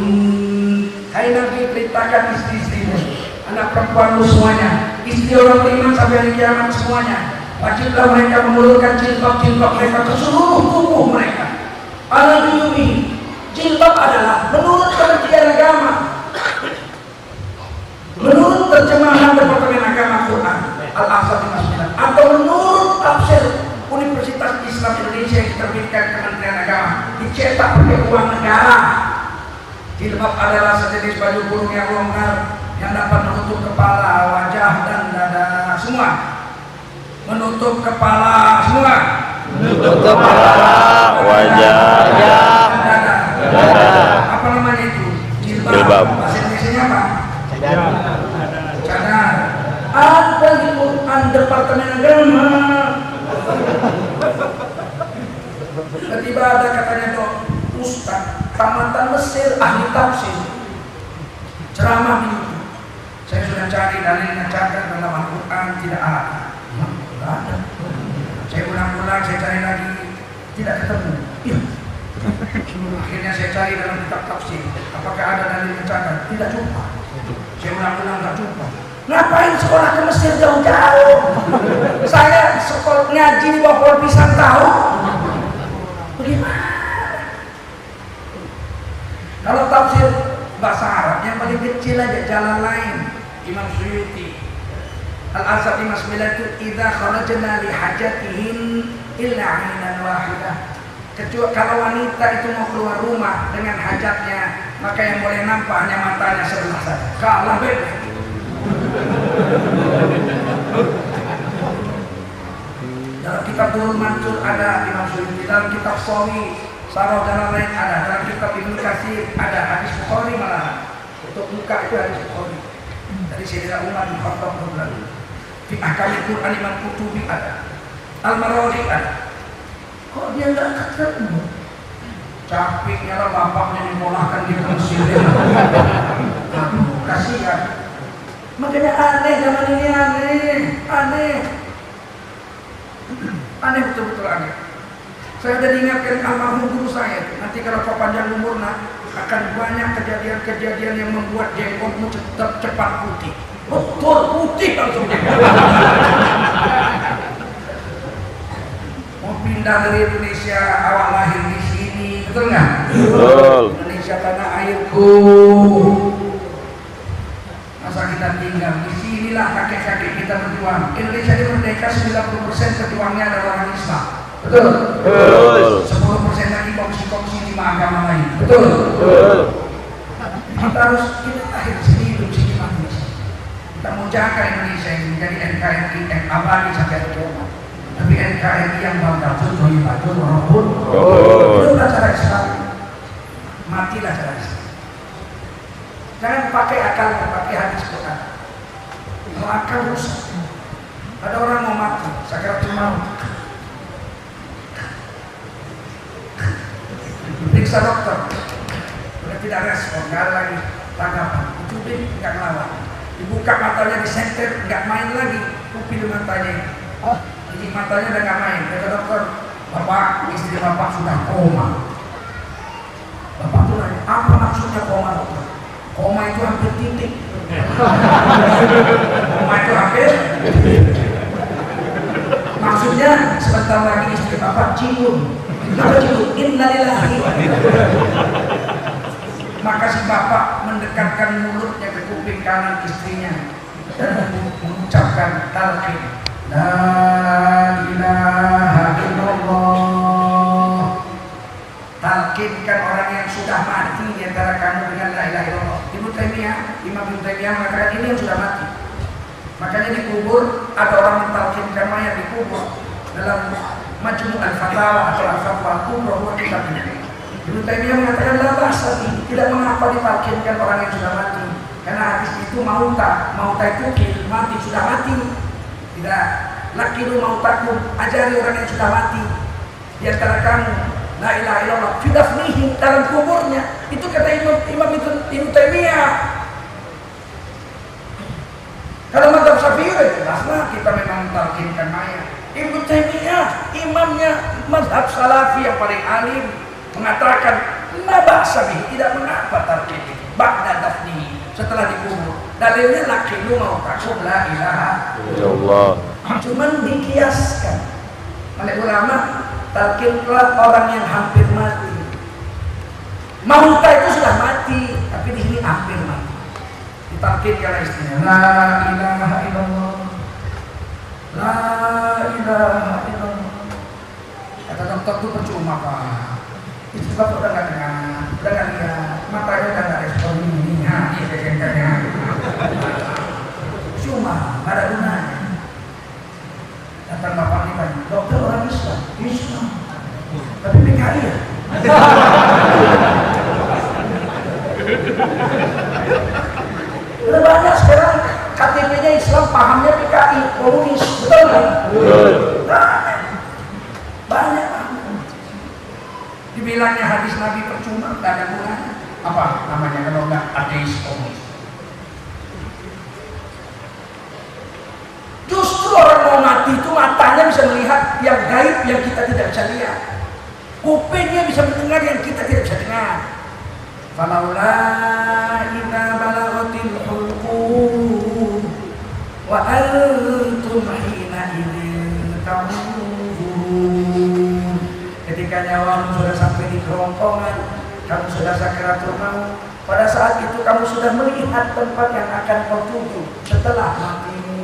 Hai Nabi, perintahkan istri-istrimu, anak perempuanmu semuanya, istri orang beriman sampai hari kiamat semuanya, wajiblah mereka mengulurkan jilbab-jilbab mereka ke seluruh tubuh mereka. Ala juyubi, jilbab adalah menurut pengertian agama, menurut terjemahan Departemen Agama Quran Al-Ahzab 59, atau menurut tafsir Universitas Islam Indonesia yang diterbitkan Kementerian Agama, dicetak pakai uang negara. Jilbab adalah sejenis baju kurung yang longgar yang dapat menutup kepala, wajah, dan dada semua. Menutup kepala semua. Menutup kepala, wajah, dan dada. Apa namanya itu? Jilbab. Bahasa Indonesia apa? Cadar. Ada di Quran Departemen Agama. Tiba-tiba ada katanya dok, Ustaz tamatan Mesir, ahli tafsir, ceramah ini. Saya sudah cari dalilnya, catat dalam Al-Quran, tidak ada. Tidak ada. pulang saya cari lagi, tidak ketemu. Iya. Akhirnya saya cari dalam kitab tafsir, apakah ada dalil mencatat? Tidak jumpa. Saya ulang-ulang nggak jumpa. Ngapain sekolah ke Mesir jauh-jauh? Saya sekolah ngaji di bawah pohon pisang tahu. Bagaimana? Kalau tafsir bahasa Arab yang paling kecil aja jalan lain. Imam Suyuti Al-Azhar 59 itu idza kharajna li hajatihin illa 'ainan wahidah. Kecuali kalau wanita itu mau keluar rumah dengan hajatnya, maka yang boleh nampak hanya matanya sebelah saja. Kalah beda. Dalam kitab Durrul Mansur ada Imam Suyuti, dalam kitab Shawi Sarah dan lain ada, dalam kitab Ibnu Katsir ada, hadis Bukhari malah untuk muka itu hadis Bukhari dari Sayyidina Umar bin Khattab radhiyallahu. Fi Ahkamil Quran Imam Qurtubi ada, Al-Marwazi ada. Kok dia nggak ketemu? Capeknya lah bapaknya dimolahkan di Mesir. Aduh, kasihan. Makanya aneh zaman ini, aneh betul-betul aneh. Saya sudah diingatkan almarhum guru saya, nanti kalau kau panjang umur akan banyak kejadian-kejadian yang membuat jenggotmu cepat putih. Betul, putih langsung. Mau pindah dari Indonesia, awal lahir di sini, betul nggak? Betul. Indonesia tanah airku. Masa kita tinggal di sinilah kakek-kakek kita berjuang. Indonesia ini merdeka 90% pejuangnya adalah orang Islam. Betul. Betul. 10% lagi kongsi-kongsi 5 agama lain. Betul. Betul. Kita harus kita lahir di sini, hidup sini, mati. Kita mau jaga Indonesia ini menjadi NKRI yang abadi sampai kiamat. Tapi NKRI yang bangga contoh ibadah walaupun itu cara Islam. Matilah cara Islam. Jangan pakai akal, pakai hadis Quran. Kalau akal rusak. Ada orang mau mati, sakaratul maut. Periksa dokter, udah tidak respon, nggak ada lagi tanggapan. Dicubit, nggak ngelawan. Dibuka matanya, disenter, nggak main lagi. Pupil matanya, jadi matanya udah nggak main. Kata dokter, bapak, istri bapak sudah koma. Bapak tuh nanya, apa maksudnya koma dokter? Koma itu hampir titik. Koma itu hampir. Maksudnya sebentar lagi istri bapak cium. Apa cium? Innalillahi. Maka si bapak mendekatkan mulutnya ke kuping kanan istrinya dan mengucapkan talqin. La ilaha illallah. Talqinkan orang yang sudah mati di antara kamu dengan la ilaha illallah. Imam Ibnu Taimiyah mengatakan ini yang sudah mati. Makanya dikubur ada orang mentalqinkan mayat dikubur dalam Majmu' al-Fatawa atau al-Fatwa Kubra wa kitabnya. Ibnu Taimiyah mengatakan la ba'sa tidak mengapa ditalqinkan orang yang sudah mati. Karena hadis itu mauta itu mati sudah mati. Tidak lakilu mautakum, ajari orang yang sudah mati di antara kamu la ilaha illallah fi dafnihi, dalam kuburnya. Itu kata Imam Ibnu Taimiyah. Kalau mazhab Syafi'i jelaslah kita memang mentalqinkan mayat. Ibnu Taimiyah, imamnya mazhab Salafi yang paling alim, mengatakan la ba'sa bihi, tidak mengapa talqin itu ba'da dafni, setelah dikubur. Dalilnya lakilu mautakum la ilaha illallah. Cuman dikiaskan oleh ulama, talqinlah orang yang hampir mati. Mauta itu sudah mati, tapi di sini hampir mati. Ditalqinkan istrinya la ilaha illallah. La ilaha illallah. Kata dokter itu percuma pak. Itu bapak udah nggak dengar, udah nggak lihat, matanya udah nggak respon ini, kayaknya. Cuma nggak ada gunanya. Datang bapak ini tanya, dokter orang Islam, tapi PKI ya. Udah banyak sekarang KTP-nya Islam, pahamnya PKI, komunis, betul nggak? Banyak. Dibilangnya hadis Nabi percuma, nggak ada gunanya. Apa namanya kalau nggak ateis komunis? Justru orang mau mati itu matanya bisa melihat melihat yang gaib yang kita tidak bisa lihat. Kupingnya bisa mendengar yang kita tidak bisa dengar. Falaula idza balaghatil hulqum wa antum hina idzin tanzurun. Ketika nyawamu sudah sampai di kerongkongan, kamu sudah sakaratul maut, pada saat itu kamu sudah melihat tempat yang akan kau tuju setelah matimu.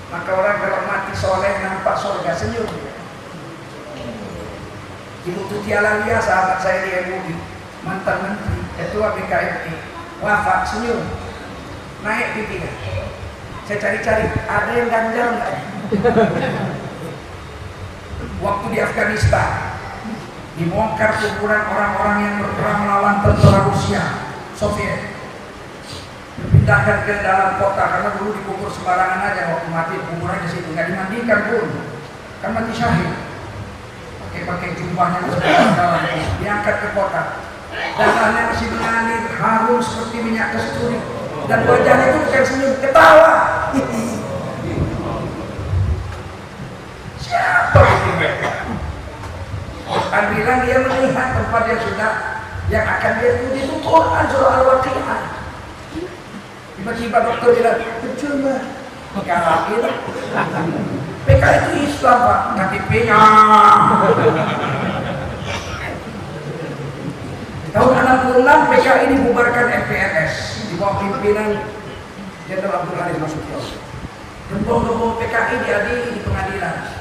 Maka orang kalau mati soleh nampak surga, senyum. Ibu Tuti Alalia, sahabat saya di MUI, mantan menteri, ketua BKMI, wafat, senyum, naik pipinya. Saya cari-cari, ada yang ganjal nggak? Waktu di Afghanistan, dibongkar kuburan orang-orang yang berperang melawan tentara Rusia, Soviet, dipindahkan ke dalam kota karena dulu dikubur sembarangan aja, waktu mati kuburan di situ, nggak dimandikan pun, kan mati syahid. Pakai jubahnya dalam, diangkat ke kota, darahnya masih mengalir, harum seperti minyak kasturi, dan wajahnya itu bukan senyum, ketawa. Siapa itu mereka? Quran bilang dia melihat tempat yang akan dia tuju, itu Quran surah Al-Waqi'ah. Tiba-tiba dokter bilang, percuma, kalau itu PK itu Islam Pak, KTP-nya. Tahun 66 PKI dibubarkan MPRS di bawah pimpinan Jenderal Abdul Halim Nasution. Gembong-gembong PKI diadili di pengadilan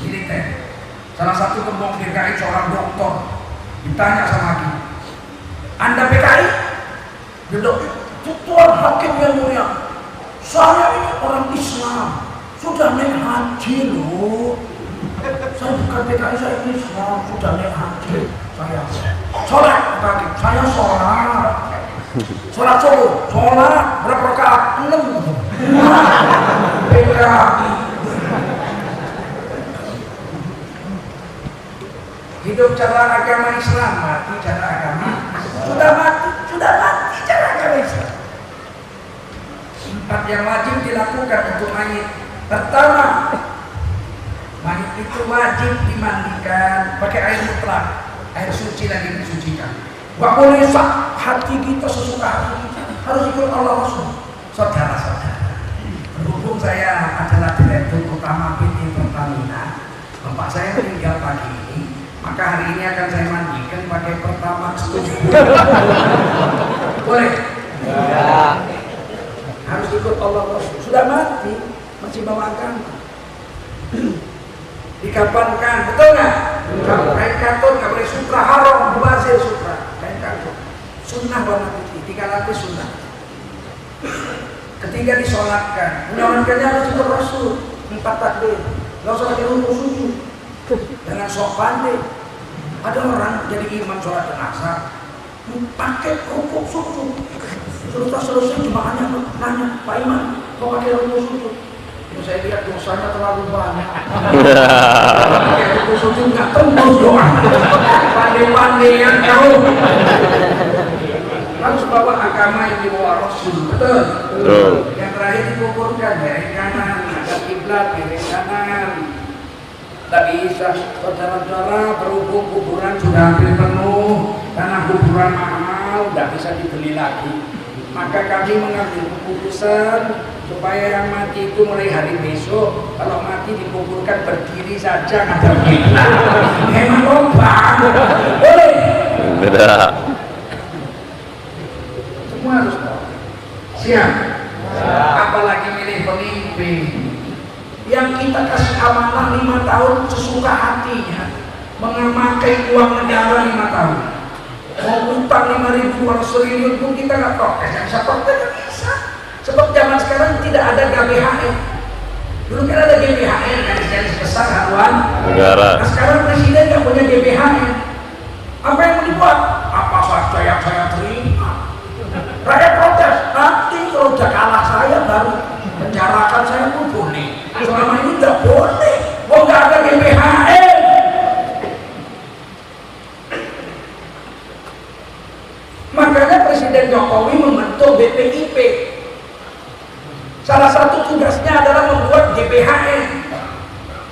militer. Salah satu gembong PKI seorang doktor ditanya sama hakim, Anda PKI? Dia bilang, Tuan Hakim yang mulia, saya ini orang Islam, sudah naik haji loh. Saya bukan PKI, saya Islam, sudah naik haji. Saya sholat, Hakim, saya sholat. Sholat subuh, sholat berapa rakaat? 6. PKI. Hidup cara agama Islam, mati cara agama. Sudah mati cara agama Islam. 4 yang wajib dilakukan untuk mayit. Pertama, mayit itu wajib dimandikan pakai air mutlak, air suci lagi disucikan. Gak boleh hati kita sesuka hati kita, harus ikut Allah Rasul. Saudara-saudara, berhubung saya adalah direktur utama PT Pertamina, bapak saya meninggal pagi ini, maka hari ini akan saya mandikan pakai Pertamax. Boleh? Ya. Harus ikut Allah Rasul. Sudah mati, masih bawa agama. Dikapankan, betul nggak? Kain katun nggak boleh, sutra haram, mubazir sutra. Kain katun, sunnah warna putih, 3 lapis sunnah. Ketiga disolatkan, menyolatkannya harus ikut Rasul. 4 takbir, nggak usah lagi ruku sujud. Jangan sok pandai. Ada orang jadi imam sholat jenazah, pakai ruku sujud. Selesai jemaahnya nanya, Pak Imam, kok pakai ruku sujud? Saya lihat dosanya terlalu banyak. Pakai ruku sujud nggak tembus doa. Pandai-pandai yang kau. Harus bawa agama yang dibawa Rasul, betul? Betul. Yang terakhir dikuburkan dari kanan, ada kiblat dari kanan. Tak bisa, saudara-saudara, berhubung kuburan sudah hampir penuh, karena kuburan mahal, tidak bisa dibeli lagi. Maka kami mengambil keputusan supaya yang mati itu mulai hari besok, kalau mati dikuburkan berdiri saja, ngadep kiblat. Memang lompat, boleh? Tidak. Semua harus tahu. Siap? Apalagi milih pemimpin yang kita kasih amanah 5 tahun sesuka hatinya, memakai uang negara 5 tahun, mau utang 5.000 triliun pun kita nggak protes. Yang bisa protes nggak bisa, sebab zaman sekarang tidak ada GBHN. Dulu kan ada GBHN, garis besar haluan negara. Nah, sekarang presiden nggak punya GBHN. Apa yang mau dibuat? Apa saja yang saya terima. Rakyat protes, nanti kalau udah kalah saya baru penjarakan saya pun boleh. Selama ini tidak boleh, kok nggak ada GBHN. Makanya Presiden Jokowi membentuk BPIP. Salah satu tugasnya adalah membuat GBHN.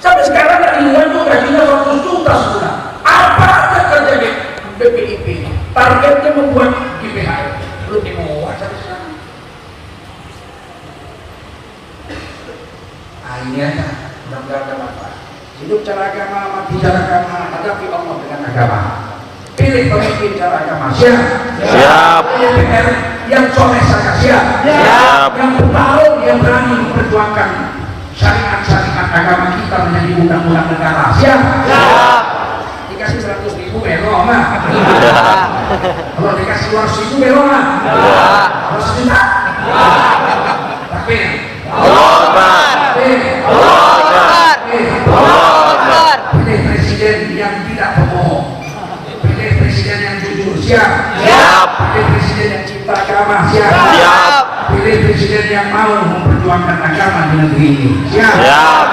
Sampai sekarang dari luar juga gajinya 100 juta sebulan. Apa aja kerja di BPIP? Targetnya membuat GPHR. Belum dimuat sampai sekarang. Nah ini aja, mudah-mudahan ada manfaat. Hidup cara agama, mati cara agama, hadapi Allah dengan agama. Pilih pemimpin cara agama, siap. Siap. DPR yang soleh saya siap. Siap. Yang bertarung, yang berani memperjuangkan syariat-syariat agama kita menjadi undang-undang negara, siap. Siap. Dikasih 100.000 belum lah. Kalau dikasih 200.000 belum lah. 200 juta. Tapi Allahu Akbar. Allahu Akbar. Allahu Akbar. pilih presiden yang tidak pembohong. Pilih presiden yang jujur, siap. Siap. Pilih presiden yang cinta agama, siap. Siap. Pilih presiden yang mau memperjuangkan agama di negeri ini, siap. Siap.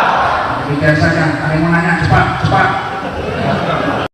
Demikian saja. Ada yang mau nanya, cepat.